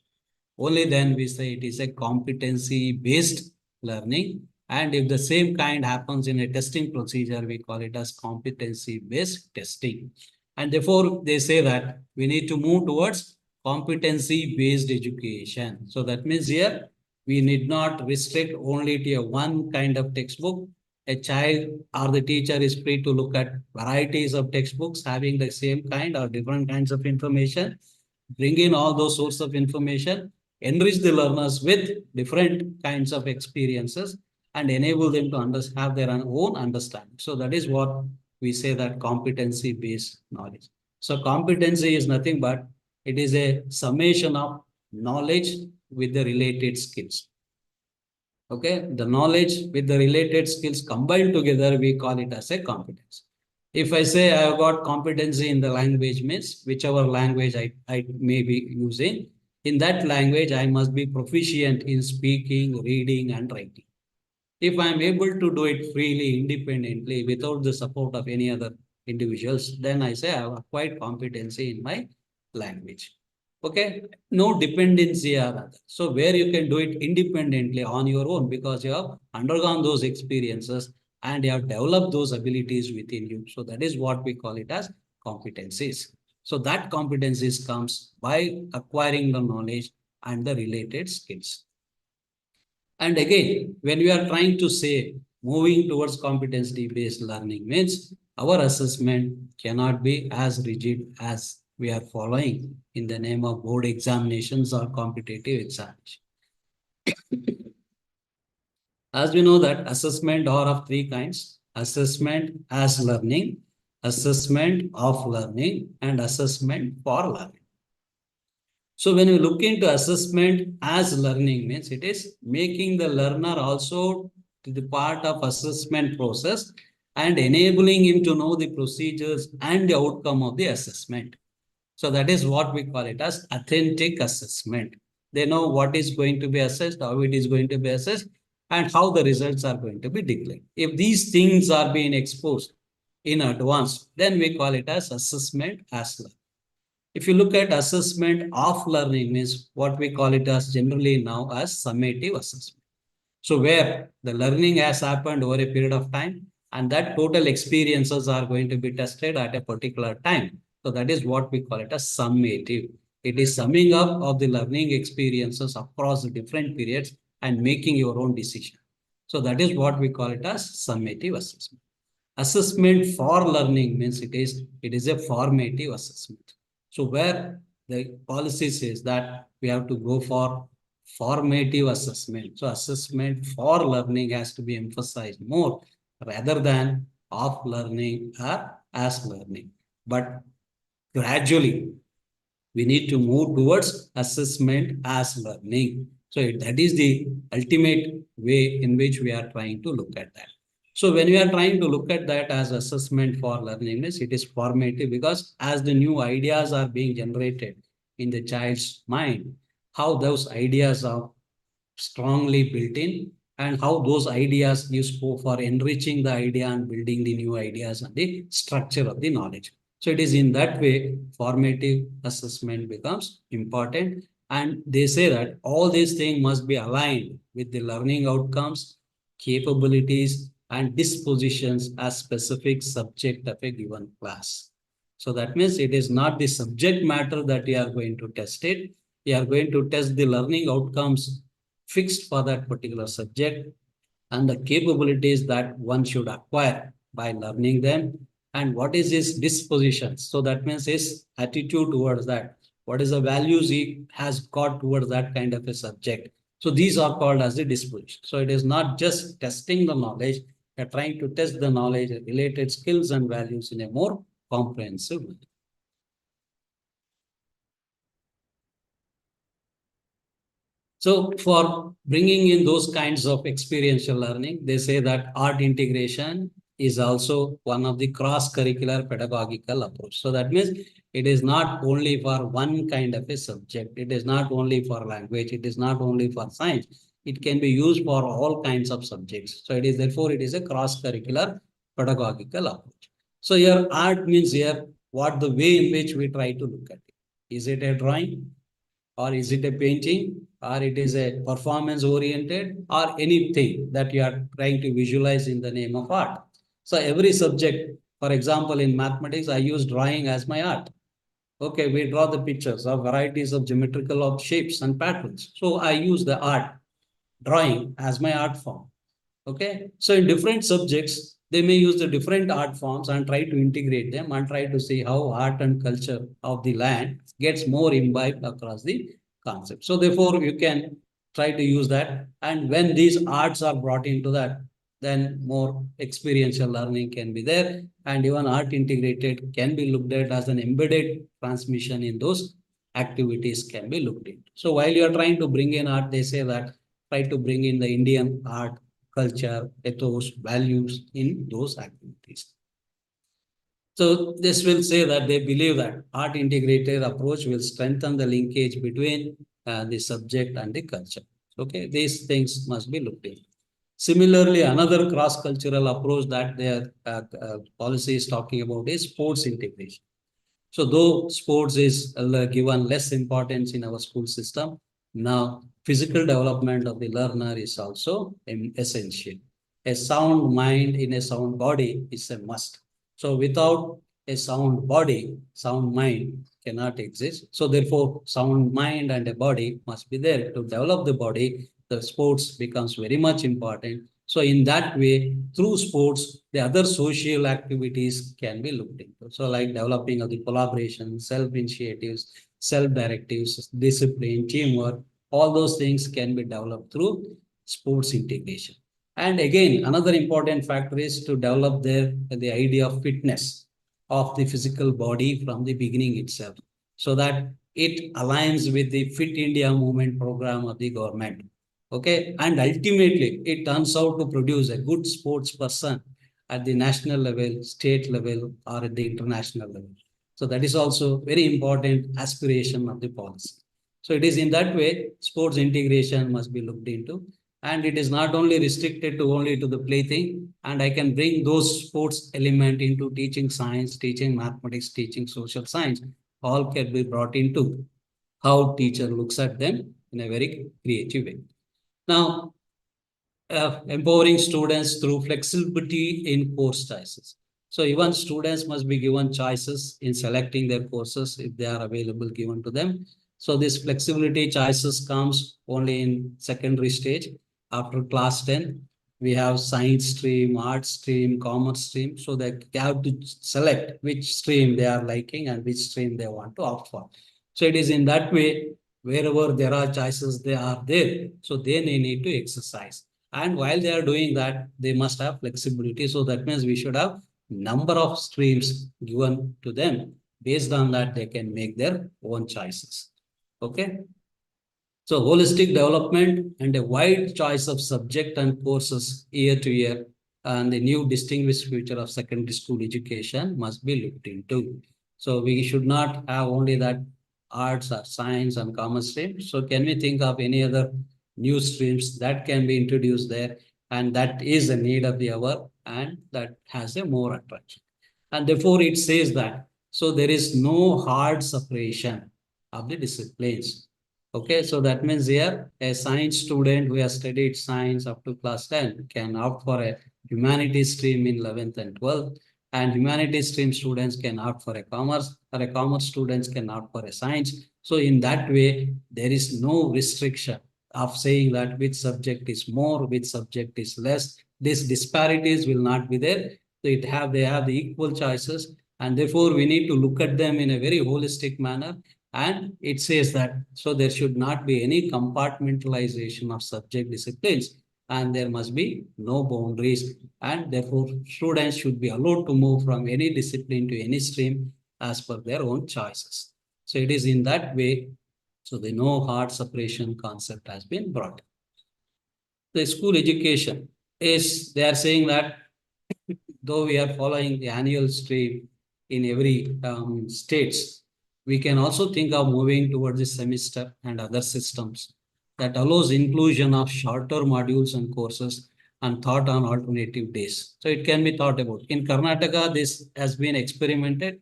[SPEAKER 1] Only then we say it is a competency-based learning. And if the same kind happens in a testing procedure, we call it as competency-based testing. And therefore, they say that we need to move towards competency-based education. So that means here, we need not restrict only to a one kind of textbook. A child or the teacher is free to look at varieties of textbooks having the same kind or different kinds of information, bring in all those sources of information, enrich the learners with different kinds of experiences and enable them to have their own understanding. So that is what we say that competency-based knowledge. So competency is nothing but it is a summation of knowledge with the related skills. Okay, the knowledge with the related skills combined together, we call it as a competence. If I say I have got competency in the language means whichever language I may be using, in that language, I must be proficient in speaking, reading, and writing. If I'm able to do it freely, independently, without the support of any other individuals, then I say I have acquired competency in my language. Okay, no dependency or other. So where you can do it independently on your own because you have undergone those experiences and you have developed those abilities within you. So that is what we call it as competencies. So that competencies comes by acquiring the knowledge and the related skills. And again, when we are trying to say moving towards competency-based learning means our assessment cannot be as rigid as we are following in the name of board examinations or competitive examination. As we know that assessment are of three kinds: assessment as learning, assessment of learning, and assessment for learning. So when you look into assessment as learning means it is making the learner also to the part of assessment process and enabling him to know the procedures and the outcome of the assessment. So that is what we call it as authentic assessment. They know what is going to be assessed, how it is going to be assessed, and how the results are going to be declared. If these things are being exposed in advance, then we call it as assessment as learning. If you look at assessment of learning means what we call it as generally now as summative assessment. So where the learning has happened over a period of time and that total experiences are going to be tested at a particular time. So that is what we call it as summative. It is summing up of the learning experiences across the different periods and making your own decision. So that is what we call it as summative assessment. Assessment for learning means it is a formative assessment. So where the policy says that we have to go for formative assessment. So assessment for learning has to be emphasized more rather than of learning or as learning. But gradually, We need to move towards assessment as learning. So that is the ultimate way in which we are trying to look at that. So when we are trying to look at that as assessment for learningness, it is formative because as the new ideas are being generated in the child's mind, how those ideas are strongly built in and how those ideas you spoke for enriching the idea and building the new ideas and the structure of the knowledge. So it is in that way formative assessment becomes important. And they say that all these things must be aligned with the learning outcomes, capabilities, and dispositions as specific subject of a given class. So that means it is not the subject matter that you are going to test it. You are going to test the learning outcomes fixed for that particular subject and the capabilities that one should acquire by learning them and what is his disposition. So that means his attitude towards that. What is the values he has got towards that kind of a subject. So these are called as the disposition. So it is not just testing the knowledge, you're trying to test the knowledge, related skills and values in a more comprehensive way. So for bringing in those kinds of experiential learning, they say that art integration is also one of the cross-curricular pedagogical approach. So that means it is not only for one kind of a subject. It is not only for language. It is not only for science. It can be used for all kinds of subjects. So it is therefore it is a cross-curricular pedagogical approach. So here art means here what the way in which we try to look at it. Is it a drawing? Or is it a painting, or it is a performance oriented, or anything that you are trying to visualize in the name of art. So every subject, for example, in mathematics, I use drawing as my art. Okay, we draw the pictures of varieties of geometrical of shapes and patterns. So I use the art, drawing as my art form. Okay, so in different subjects, they may use the different art forms and try to integrate them and try to see how art and culture of the land gets more imbibed across the concept. So therefore, you can try to use that. And when these arts are brought into that, then more experiential learning can be there. And even art integrated can be looked at as an embedded transmission in those activities can be looked into. So while you are trying to bring in art, they say that try to bring in the Indian art culture, ethos, values in those activities. So this will say that they believe that art integrated approach will strengthen the linkage between the subject and the culture. Okay, these things must be looked into. Similarly, another cross-cultural approach that their policy is talking about is sports integration. So though sports is given less importance in our school system, now physical development of the learner is also essential. A sound mind in a sound body is a must. So without a sound body, sound mind cannot exist. So therefore, sound mind and a body must be there. To develop the body, the sports becomes very much important. So in that way, through sports, the other social activities can be looked into. So like developing of the collaboration, self-initiatives, self-directives, discipline, teamwork, all those things can be developed through sports integration. And again, another important factor is to develop the idea of fitness of the physical body from the beginning itself, so that it aligns with the Fit India movement program of the government. Okay, and ultimately it turns out to produce a good sports person at the national level, state level, or at the international level. So that is also very important aspiration of the policy. So it is in that way, sports integration must be looked into. And it is not only restricted to only to the plaything, and I can bring those sports element into teaching science, teaching mathematics, teaching social science, all can be brought into how teacher looks at them in a very creative way. Now, empowering students through flexibility in course choices. So even students must be given choices in selecting their courses if they are available given to them. So this flexibility choices comes only in secondary stage. After class 10, we have science stream, art stream, commerce stream. So they have to select which stream they are liking and which stream they want to opt for. So it is in that way, wherever there are choices, they are there. So they need to exercise. And while they are doing that, they must have flexibility. So that means we should have number of streams given to them. based on that, they can make their own choices. Okay. So holistic development and a wide choice of subject and courses year to year, and the new distinguished future of secondary school education must be looked into. So we should not have only that arts or science and commerce streams. So can we think of any other new streams that can be introduced there? And that is a need of the hour, and that has a more attraction. And therefore it says that, so there is no hard separation of the disciplines. Okay, so that means here a science student who has studied science up to class 10 can opt for a humanities stream in 11th and 12th, and humanities stream students can opt for a commerce, or a commerce students can opt for a science. So in that way, there is no restriction of saying that which subject is more, which subject is less. These disparities will not be there. They have the equal choices, and therefore we need to look at them in a very holistic manner. And it says that, so there should not be any compartmentalization of subject disciplines, and there must be no boundaries. And therefore, students should be allowed to move from any discipline to any stream as per their own choices. So it is in that way. So the no hard separation concept has been brought. The school education is, they are saying that though we are following the annual stream in every states, we can also think of moving towards the semester and other systems that allows inclusion of shorter modules and courses and thought on alternative days. So it can be thought about. In Karnataka, this has been experimented.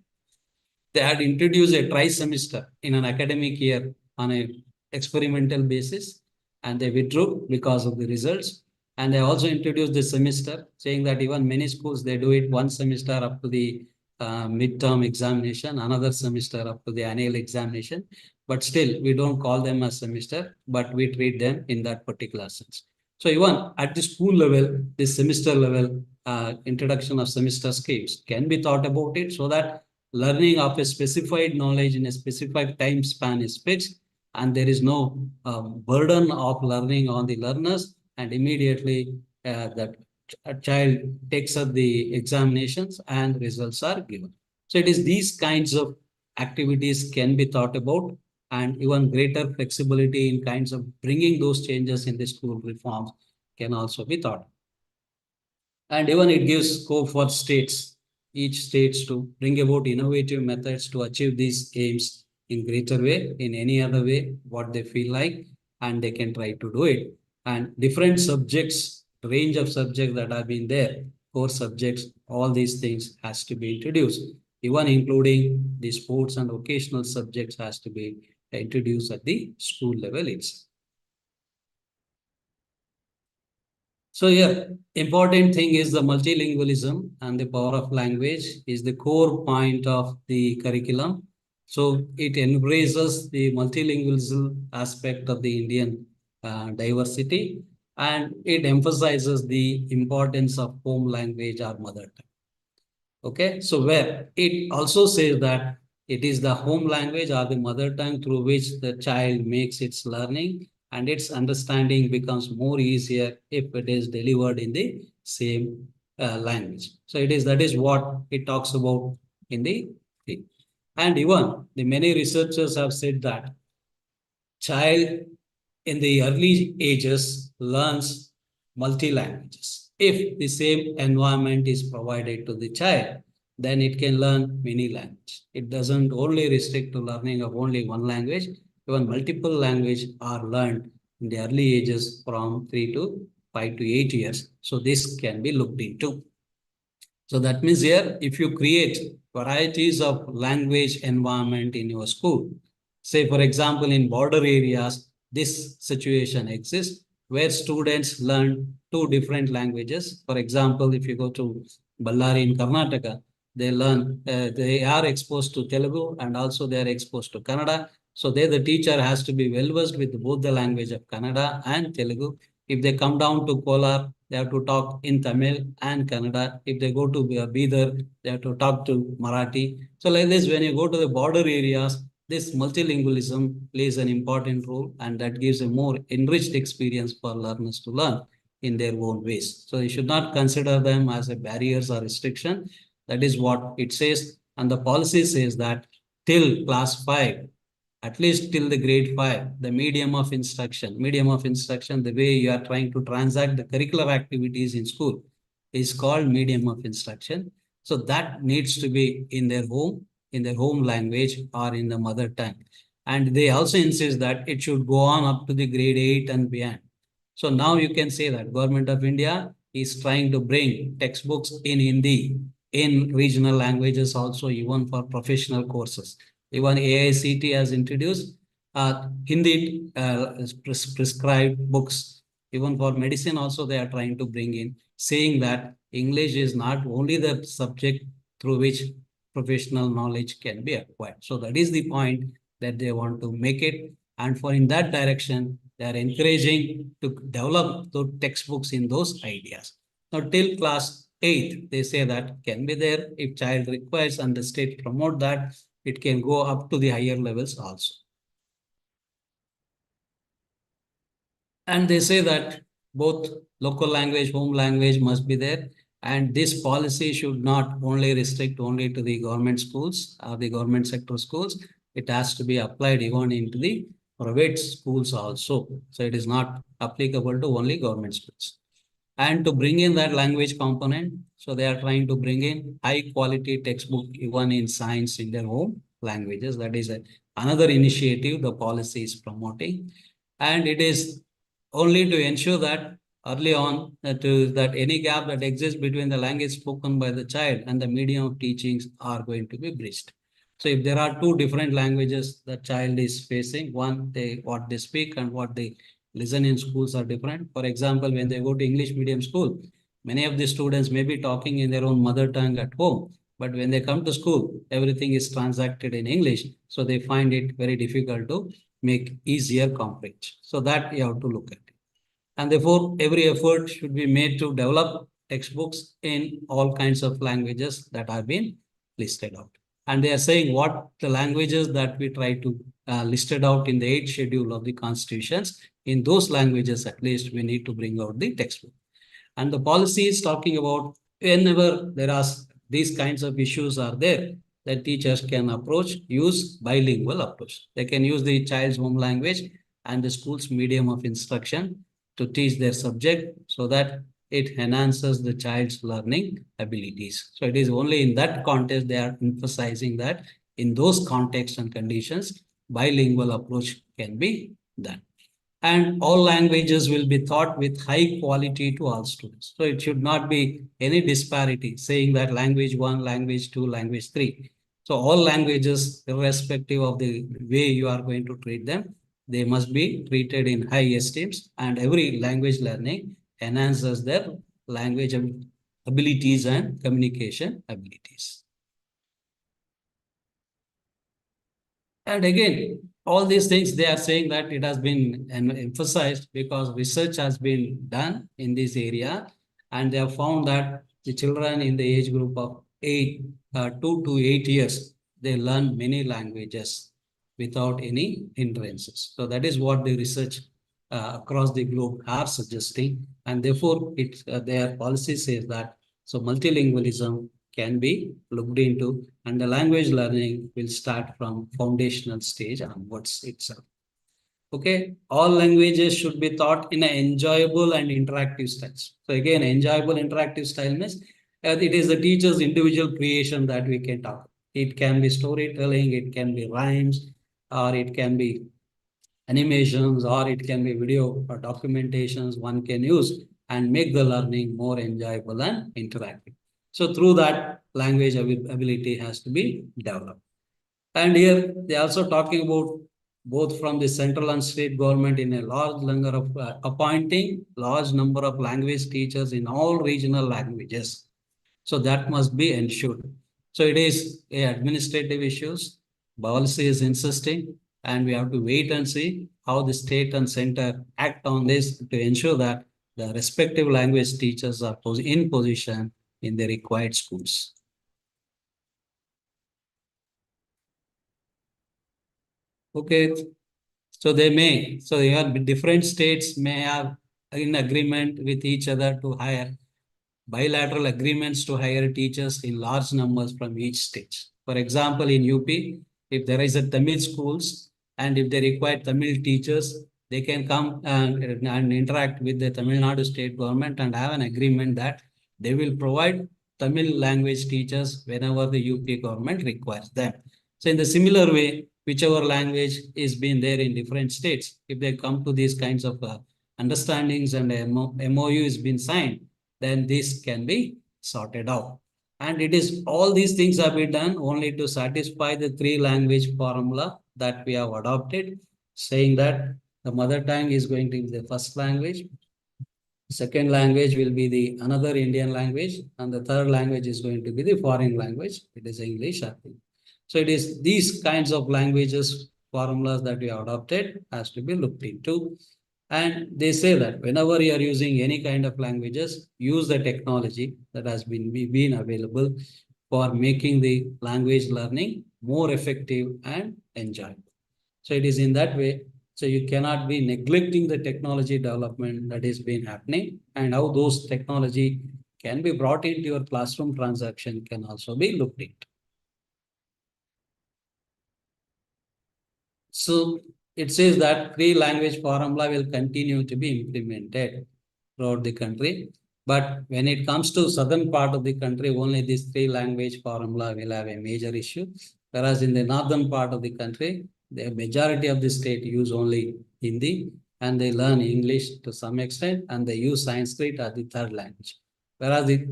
[SPEAKER 1] They had introduced a tri-semester in an academic year on a experimental basis, and they withdrew because of the results. And they also introduced the semester, saying that even many schools, they do it one semester up to the midterm examination, another semester up to the annual examination. But still, we don't call them a semester, but we treat them in that particular sense. So even at the school level, this semester level introduction of semester schemes can be thought about it, so that learning of a specified knowledge in a specific time span is fixed, and there is no burden of learning on the learners, and immediately that a child takes up the examinations and results are given. So it is these kinds of activities can be thought about, and even greater flexibility in kinds of bringing those changes in the school reforms can also be thought. And even it gives scope for states, each states to bring about innovative methods to achieve these aims in greater way, in any other way, what they feel like, and they can try to do it. And different subjects, range of subjects that have been there, core subjects, all these things has to be introduced, even including the sports and vocational subjects has to be introduced at the school level itself. So here, important thing is the multilingualism and the power of language is the core point of the curriculum. So it embraces the multilingualism aspect of the Indian diversity, and it emphasizes the importance of home language or mother tongue. Okay, so where it also says that it is the home language or the mother tongue through which the child makes its learning, and its understanding becomes more easier if it is delivered in the same language. So it is, that is what it talks about in the thing. And even the many researchers have said that child in the early ages learns multi-languages. If the same environment is provided to the child, then it can learn many languages. It doesn't only restrict to learning of only one language. Even multiple languages are learned in the early ages from 3 to 5 to 8 years. So this can be looked into. So that means here, if you create varieties of language environment in your school, say for example, in border areas, this situation exists where students learn two different languages. For example, if you go to Ballari in Karnataka, they are exposed to Telugu and also they are exposed to Kannada. So there the teacher has to be well versed with both the language of Kannada and Telugu. If they come down to Kolar, they have to talk in Tamil and Kannada. If they go to Bidar, they have to talk to Marathi. So like this, when you go to the border areas, this multilingualism plays an important role, and that gives a more enriched experience for learners to learn in their own ways. So you should not consider them as a barriers or restriction. That is what it says. And the policy says that till class 5, at least till the grade 5, the medium of instruction, the way you are trying to transact the curricular activities in school is called medium of instruction. So that needs to be in their home language or in the mother tongue. And they also insist that it should go on up to the grade 8 and beyond. So now you can say that Government of India is trying to bring textbooks in Hindi, in regional languages also, even for professional courses. Even AICT has introduced Hindi prescribed books. Even for medicine also they are trying to bring in, saying that English is not only the subject through which professional knowledge can be acquired. So that is the point that they want to make it. And for in that direction, they are encouraging to develop the textbooks in those ideas. Now till class 8, they say that can be there if child requires and the state promote that, it can go up to the higher levels also. And they say that both local language, home language must be there. And this policy should not only restrict only to the government schools or the government sector schools. It has to be applied even into the private schools also. So it is not applicable to only government schools. And to bring in that language component, so they are trying to bring in high quality textbook even in science in their home languages. That is another initiative the policy is promoting. And it is only to ensure that early on that any gap that exists between the language spoken by the child and the medium of teachings are going to be bridged. So if there are two different languages the child is facing, one, what they speak and what they listen in schools are different. For example, when they go to English medium school, many of the students may be talking in their own mother tongue at home, but when they come to school, everything is transacted in English. So they find it very difficult to make easier comprehension. So that you have to look at it. And therefore, every effort should be made to develop textbooks in all kinds of languages that have been listed out. And they are saying what the languages that we try to listed out in the 8th schedule of the constitutions, in those languages at least we need to bring out the textbook. And the policy is talking about whenever there are these kinds of issues are there, that teachers can use bilingual approach. They can use the child's home language and the school's medium of instruction to teach their subject so that it enhances the child's learning abilities. So it is only in that context they are emphasizing that in those contexts and conditions, bilingual approach can be done. And all languages will be taught with high quality to all students. So it should not be any disparity, saying that language 1, language 2, language 3. So all languages, irrespective of the way you are going to treat them, they must be treated in high esteems, and every language learning enhances their language abilities and communication abilities. And again, all these things, they are saying that it has been emphasized because research has been done in this area, and they have found that the children in the age group of 2 to 8 years, they learn many languages without any hindrances. So that is what the research across the globe are suggesting, and therefore their policy says that so multilingualism can be looked into, and the language learning will start from foundational stage onwards itself. Okay, all languages should be taught in an enjoyable and interactive style. So again, enjoyable interactive style means it is the teacher's individual creation that we can talk. It can be storytelling, it can be rhymes, or it can be animations, or it can be video or documentations one can use and make the learning more enjoyable and interactive. So through that, language ability has to be developed. And here they are also talking about both from the central and state government in a large number of appointing large number of language teachers in all regional languages. So that must be ensured. So it is a administrative issues. Policy is insisting, and we have to wait and see how the state and center act on this to ensure that the respective language teachers are in position in the required schools. Okay, so different states may have in agreement with each other to hire bilateral agreements to hire teachers in large numbers from each state. For example, in UP, if there is a Tamil schools and if they require Tamil teachers, they can come and interact with the Tamil Nadu state government and have an agreement that they will provide Tamil language teachers whenever the UP government requires them. So in the similar way, whichever language is being there in different states, if they come to these kinds of understandings and MOU is been signed, then this can be sorted out. And it is all these things have been done only to satisfy the three language formula that we have adopted, saying that the mother tongue is going to be the first language, second language will be the another Indian language, and the third language is going to be the foreign language. It is English, I think. So it is these kinds of languages, formulas that we have adopted has to be looked into. And they say that whenever you are using any kind of languages, use the technology that has been available for making the language learning more effective and enjoyable. So it is in that way. So you cannot be neglecting the technology development that is been happening, and how those technology can be brought into your classroom transaction can also be looked into. So it says that three language formula will continue to be implemented throughout the country. But when it comes to southern part of the country, only this three language formula will have a major issue. Whereas in the northern part of the country, the majority of the state use only Hindi and they learn English to some extent and they use Sanskrit as the third language. Whereas the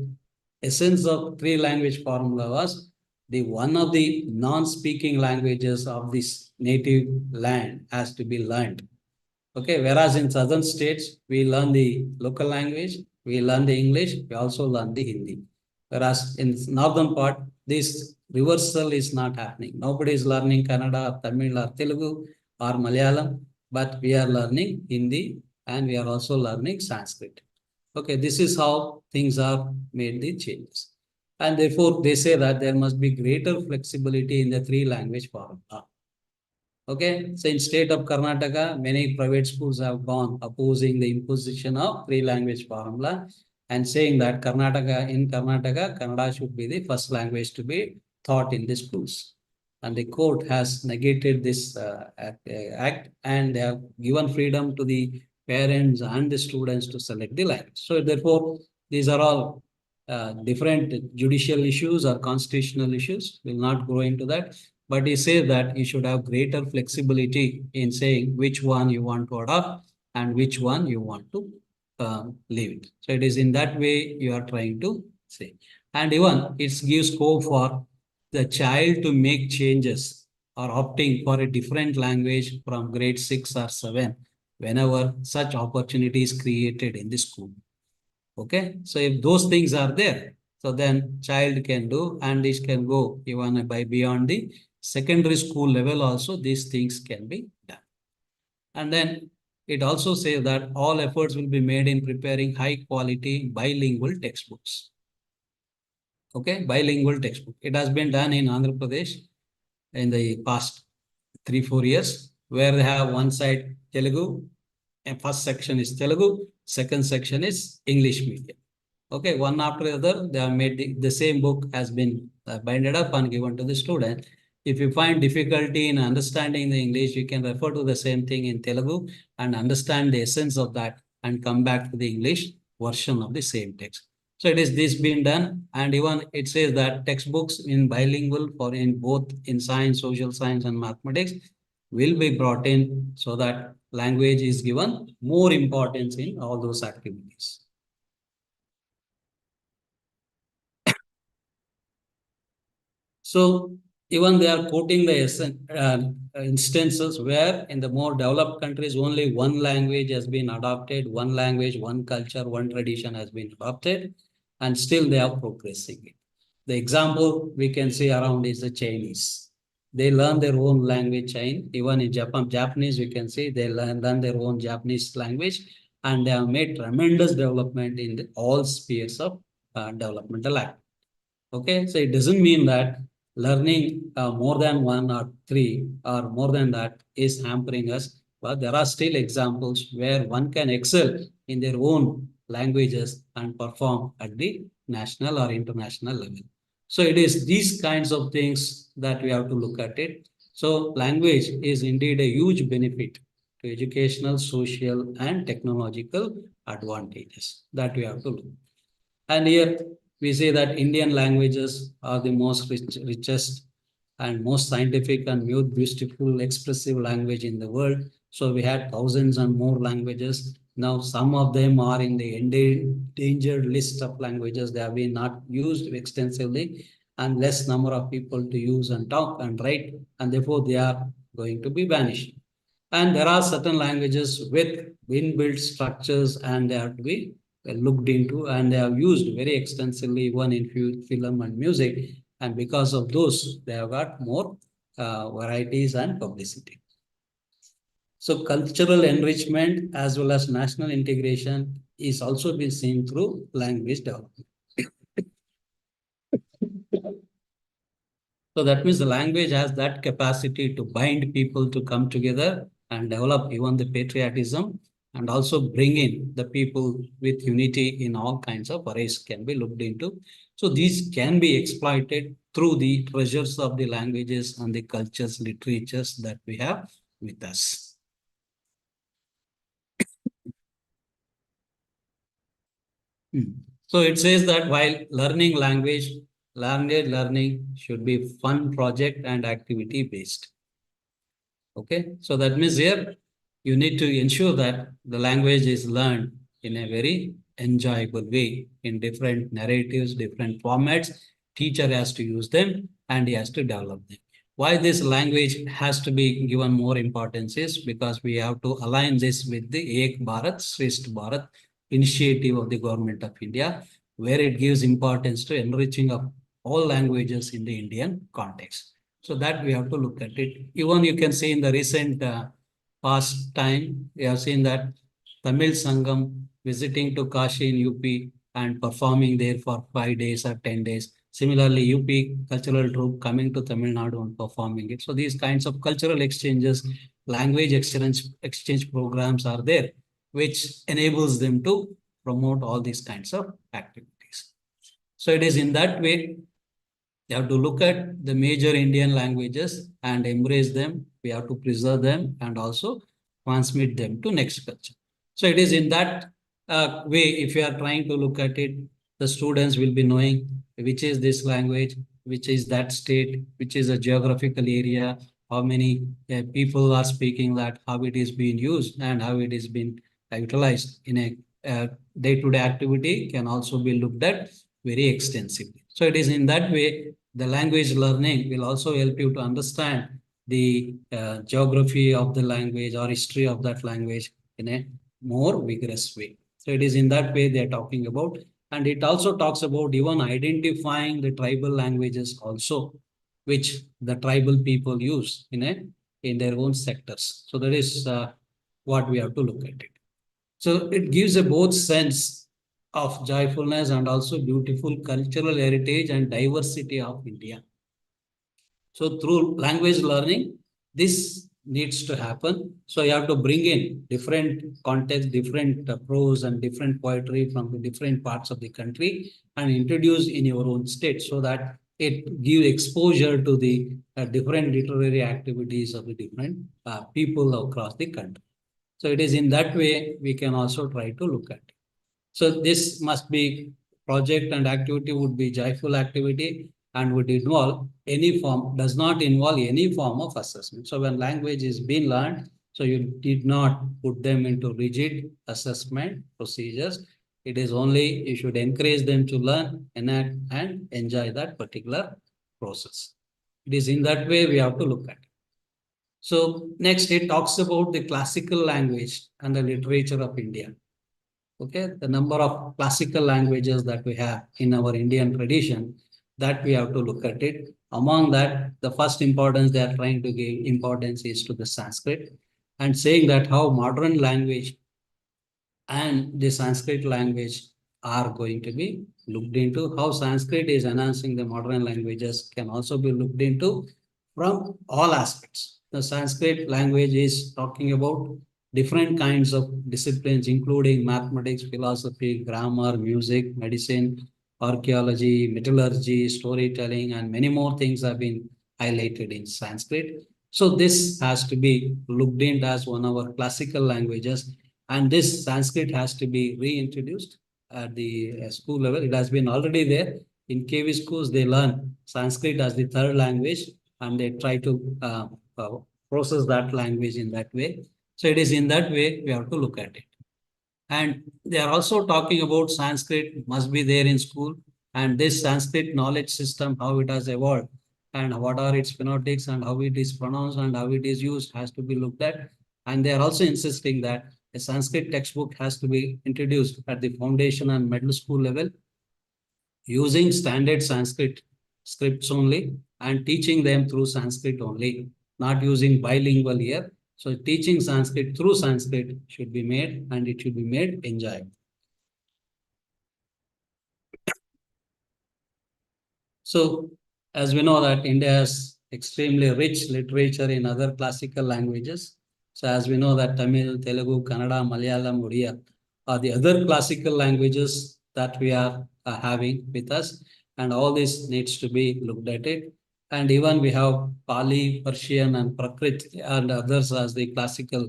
[SPEAKER 1] essence of three language formula was the one of the non-speaking languages of this native land has to be learned. Okay, whereas in southern states, we learn the local language, we learn the English, we also learn the Hindi. Whereas in northern part, this reversal is not happening. Nobody is learning Kannada, Tamil, or Telugu, or Malayalam, but we are learning Hindi and we are also learning Sanskrit. Okay, this is how things are made the changes. And therefore, they say that there must be greater flexibility in the three language formula. Okay, so in state of Karnataka, many private schools have gone opposing the imposition of three language formula and saying that in Karnataka, Kannada should be the first language to be taught in the schools. And the court has negated this act and they have given freedom to the parents and the students to select the language. So therefore, these are all different judicial issues or constitutional issues. We'll not go into that. But he says that you should have greater flexibility in saying which one you want to adopt and which one you want to leave it. So it is in that way you are trying to say. And even it gives scope for the child to make changes or opting for a different language from grade 6 or 7 whenever such opportunity is created in the school. Okay, so if those things are there, so then child can do, and this can go even by beyond the secondary school level also, these things can be done. And then it also says that all efforts will be made in preparing high quality bilingual textbooks. Okay, bilingual textbook. It has been done in Andhra Pradesh in the past 3-4 years, where they have one side Telugu, and first section is Telugu, second section is English medium. Okay, one after the other, they have made the same book has been binded up and given to the student. If you find difficulty in understanding the English, you can refer to the same thing in Telugu and understand the essence of that and come back to the English version of the same text. So it is this being done, and even it says that textbooks in bilingual for in both in science, social science, and mathematics will be brought in so that language is given more importance in all those activities. So even they are quoting the instances where in the more developed countries, only one language has been adopted, one language, one culture, one tradition has been adopted, and still they are progressing it. The example we can see around is the Chinese. They learn their own language, even in Japanese, we can see they learn their own Japanese language, and they have made tremendous development in all spheres of developmental activity. Okay, so it doesn't mean that learning more than one or three or more than that is hampering us, but there are still examples where one can excel in their own languages and perform at the national or international level. So it is these kinds of things that we have to look at it. So language is indeed a huge benefit to educational, social, and technological advantages that we have to look. And here we say that Indian languages are the most richest and most scientific and most beautiful expressive language in the world. So we had thousands and more languages. Now some of them are in the endangered list of languages. They have been not used extensively and less number of people to use and talk and write, and therefore they are going to be vanishing. And there are certain languages with inbuilt structures and they have to be looked into, and they have used very extensively even in film and music. And because of those, they have got more varieties and publicity. So cultural enrichment as well as national integration is also been seen through language development. So that means the language has that capacity to bind people to come together and develop even the patriotism, and also bring in the people with unity in all kinds of ways can be looked into. So these can be exploited through the treasures of the languages and the cultures, literatures that we have with us. So it says that while learning language learning should be fun project and activity based. Okay, so that means here you need to ensure that the language is learned in a very enjoyable way in different narratives, different formats. Teacher has to use them and he has to develop them. Why this language has to be given more importance is because we have to align this with the Ek Bharat, Shrestha Bharat initiative of the government of India, where it gives importance to enriching of all languages in the Indian context. So that we have to look at it. Even you can see in the recent past time, we have seen that Tamil Sangam visiting to Kashi in UP and performing there for 5 days or 10 days. Similarly, UP cultural troupe coming to Tamil Nadu and performing it. So these kinds of cultural exchanges, language exchange programs are there, which enables them to promote all these kinds of activities. So it is in that way you have to look at the major Indian languages and embrace them. We have to preserve them and also transmit them to next culture. So it is in that way, if you are trying to look at it, the students will be knowing which is this language, which is that state, which is a geographical area, how many people are speaking that, how it is being used and how it is being utilized in a day-to-day activity can also be looked at very extensively. So it is in that way, the language learning will also help you to understand the geography of the language or history of that language in a more vigorous way. So it is in that way they are talking about. And it also talks about even identifying the tribal languages also, which the tribal people use in their own sectors. So that is what we have to look at it. So it gives a both sense of joyfulness and also beautiful cultural heritage and diversity of India. So through language learning, this needs to happen. So you have to bring in different context, different prose and different poetry from the different parts of the country and introduce in your own state so that it gives exposure to the different literary activities of the different people across the country. So it is in that way we can also try to look at it. So this must be project and activity would be joyful activity and would involve any form, does not involve any form of assessment. So when language is being learned, so you did not put them into rigid assessment procedures. It is only, you should encourage them to learn, enact and enjoy that particular process. It is in that way we have to look at it. So next it talks about the classical language and the literature of India. Okay, the number of classical languages that we have in our Indian tradition, that we have to look at it. Among that, the first importance they are trying to give importance is to the Sanskrit, and saying that how modern language and the Sanskrit language are going to be looked into. How Sanskrit is enhancing the modern languages can also be looked into from all aspects. The Sanskrit language is talking about different kinds of disciplines, including mathematics, philosophy, grammar, music, medicine, archaeology, metallurgy, storytelling, and many more things have been highlighted in Sanskrit. So this has to be looked into as one of our classical languages, and this Sanskrit has to be reintroduced at the school level. It has been already there. In KV schools, they learn Sanskrit as the third language, and they try to process that language in that way. So it is in that way we have to look at it. And they are also talking about Sanskrit must be there in school, and this Sanskrit knowledge system, how it has evolved, and what are its phonetics, and how it is pronounced, and how it is used has to be looked at. And they are also insisting that a Sanskrit textbook has to be introduced at the foundation and middle school level, using standard Sanskrit scripts only, and teaching them through Sanskrit only, not using bilingual here. So teaching Sanskrit through Sanskrit should be made, and it should be made enjoyable. So as we know that India has extremely rich literature in other classical languages. So as we know that Tamil, Telugu, Kannada, Malayalam, Odia are the other classical languages that we are having with us. And all this needs to be looked at it. And even we have Pali, Persian, and Prakrit and others as the classical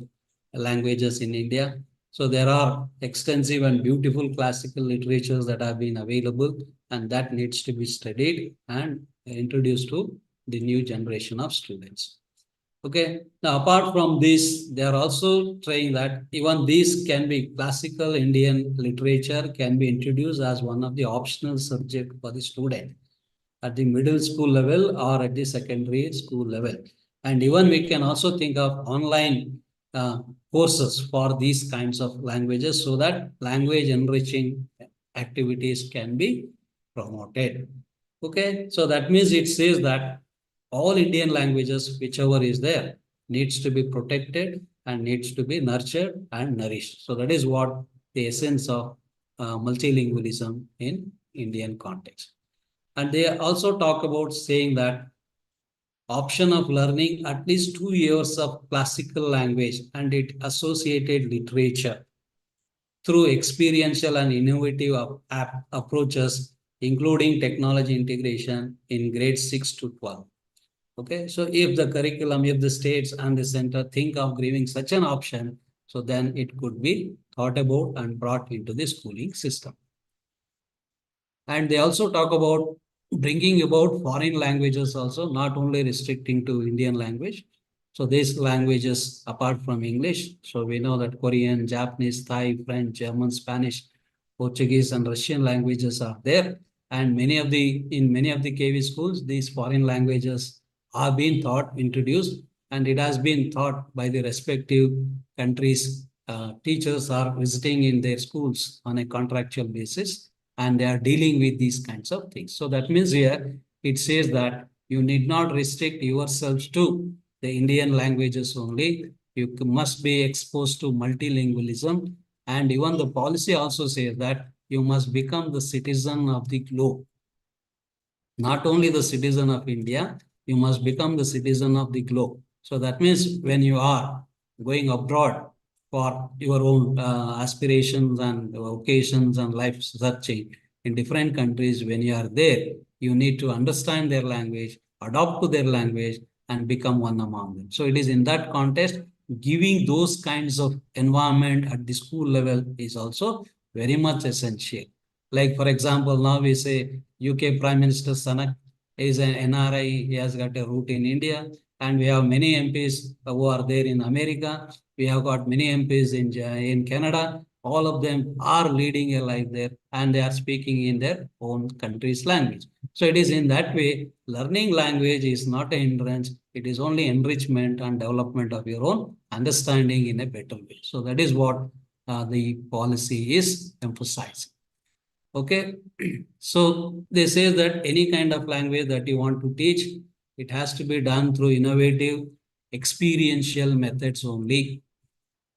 [SPEAKER 1] languages in India. So there are extensive and beautiful classical literatures that have been available, and that needs to be studied and introduced to the new generation of students. Okay. Now, apart from this, they are also trying that even these can be classical Indian literature can be introduced as one of the optional subject for the student at the middle school level or at the secondary school level. And even we can also think of online courses for these kinds of languages, so that language enriching activities can be promoted. Okay, so that means it says that all Indian languages, whichever is there, needs to be protected and needs to be nurtured and nourished. So that is what the essence of multilingualism in Indian context. And they also talk about saying that option of learning at least 2 years of classical language and its associated literature through experiential and innovative approaches, including technology integration in grades 6 to 12. Okay, so if the curriculum, if the states and the center think of giving such an option, so then it could be thought about and brought into the schooling system. And they also talk about bringing about foreign languages also, not only restricting to Indian language. So these languages apart from English, so we know that Korean, Japanese, Thai, French, German, Spanish, Portuguese, and Russian languages are there. And in many of the KV schools, these foreign languages are being taught, introduced, and it has been taught by the respective countries. Teachers are visiting in their schools on a contractual basis, and they are dealing with these kinds of things. So that means here it says that you need not restrict yourselves to the Indian languages only. You must be exposed to multilingualism. And even the policy also says that you must become the citizen of the globe. Not only the citizen of India, you must become the citizen of the globe. So that means when you are going abroad for your own aspirations and vocations and life searching in different countries, when you are there, you need to understand their language, adopt to their language, and become one among them. So it is in that context, giving those kinds of environment at the school level is also very much essential. Like, for example, now we say UK Prime Minister Sanak is an NRI. He has got a root in India. And we have many MPs who are there in America. We have got many MPs in Canada. All of them are leading a life there, and they are speaking in their own country's language. So it is in that way, learning language is not a hindrance. It is only enrichment and development of your own understanding in a better way. So that is what the policy is emphasizing. Okay, so they say that any kind of language that you want to teach, it has to be done through innovative, experiential methods only,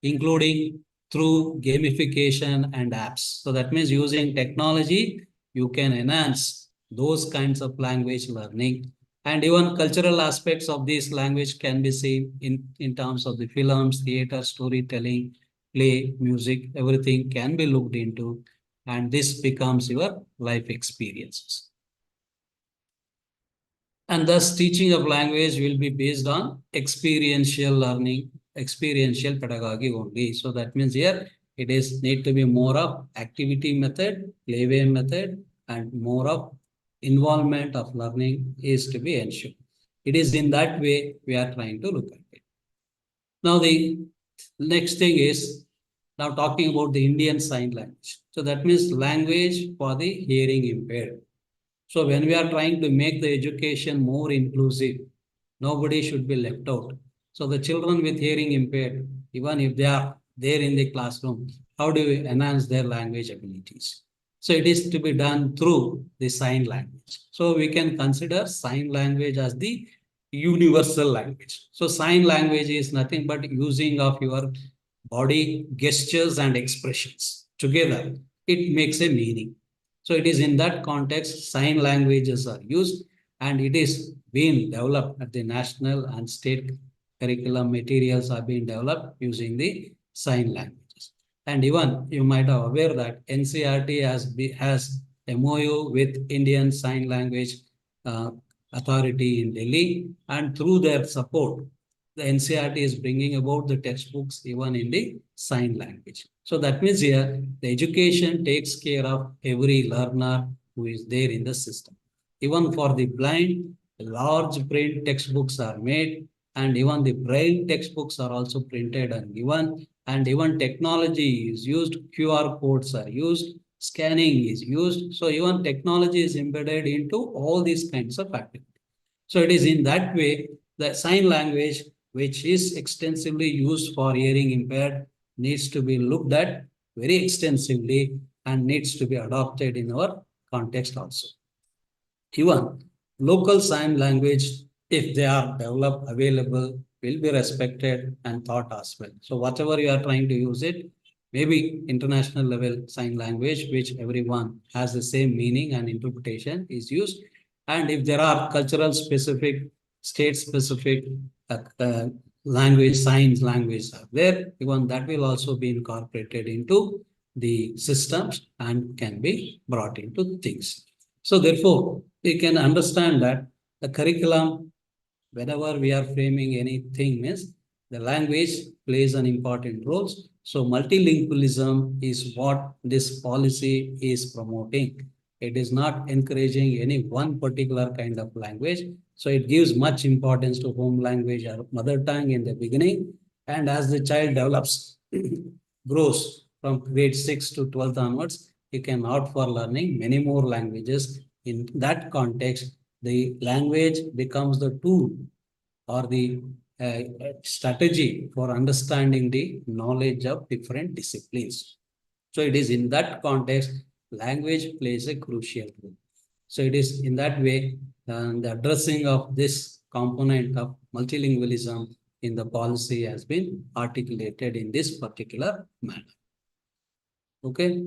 [SPEAKER 1] including through gamification and apps. So that means using technology, you can enhance those kinds of language learning. And even cultural aspects of this language can be seen in terms of the films, theater, storytelling, play, music, everything can be looked into. and this becomes your life experiences. And thus teaching of language will be based on experiential learning, experiential pedagogy only. So that means here it is need to be more of activity method, playway method, and more of involvement of learning is to be ensured. It is in that way we are trying to look at it. Now the next thing is now talking about the Indian Sign Language. So that means language for the hearing impaired. So when we are trying to make the education more inclusive, nobody should be left out. So the children with hearing impaired, even if they are there in the classroom, how do we enhance their language abilities? So it is to be done through the sign language. So we can consider sign language as the universal language. So sign language is nothing but using of your body gestures and expressions together. It makes a meaning. So it is in that context, sign languages are used, and it is being developed at the national and state curriculum materials are being developed using the sign languages. And even you might be aware that NCERT has MOU with Indian Sign Language Authority in Delhi, and through their support, the NCERT is bringing about the textbooks even in the sign language. So that means here the education takes care of every learner who is there in the system. Even for the blind, large print textbooks are made, and even the braille textbooks are also printed and given, and even technology is used, QR codes are used, scanning is used. So even technology is embedded into all these kinds of activities. So it is in that way the sign language, which is extensively used for hearing impaired, needs to be looked at very extensively and needs to be adopted in our context also. Even local sign language, if they are developed, available, will be respected and thought as well. So whatever you are trying to use it, maybe international level sign language, which everyone has the same meaning and interpretation is used. And if there are cultural specific, state specific language, signs language are there, even that will also be incorporated into the systems and can be brought into things. So therefore, we can understand that the curriculum, whenever we are framing anything, means the language plays an important role. So multilingualism is what this policy is promoting. It is not encouraging any one particular kind of language. So it gives much importance to home language or mother tongue in the beginning. And as the child develops, grows from grade 6 to 12th onwards, you can opt for learning many more languages. In that context, the language becomes the tool or the strategy for understanding the knowledge of different disciplines. So it is in that context, language plays a crucial role. So it is in that way, the addressing of this component of multilingualism in the policy has been articulated in this particular manner. Okay.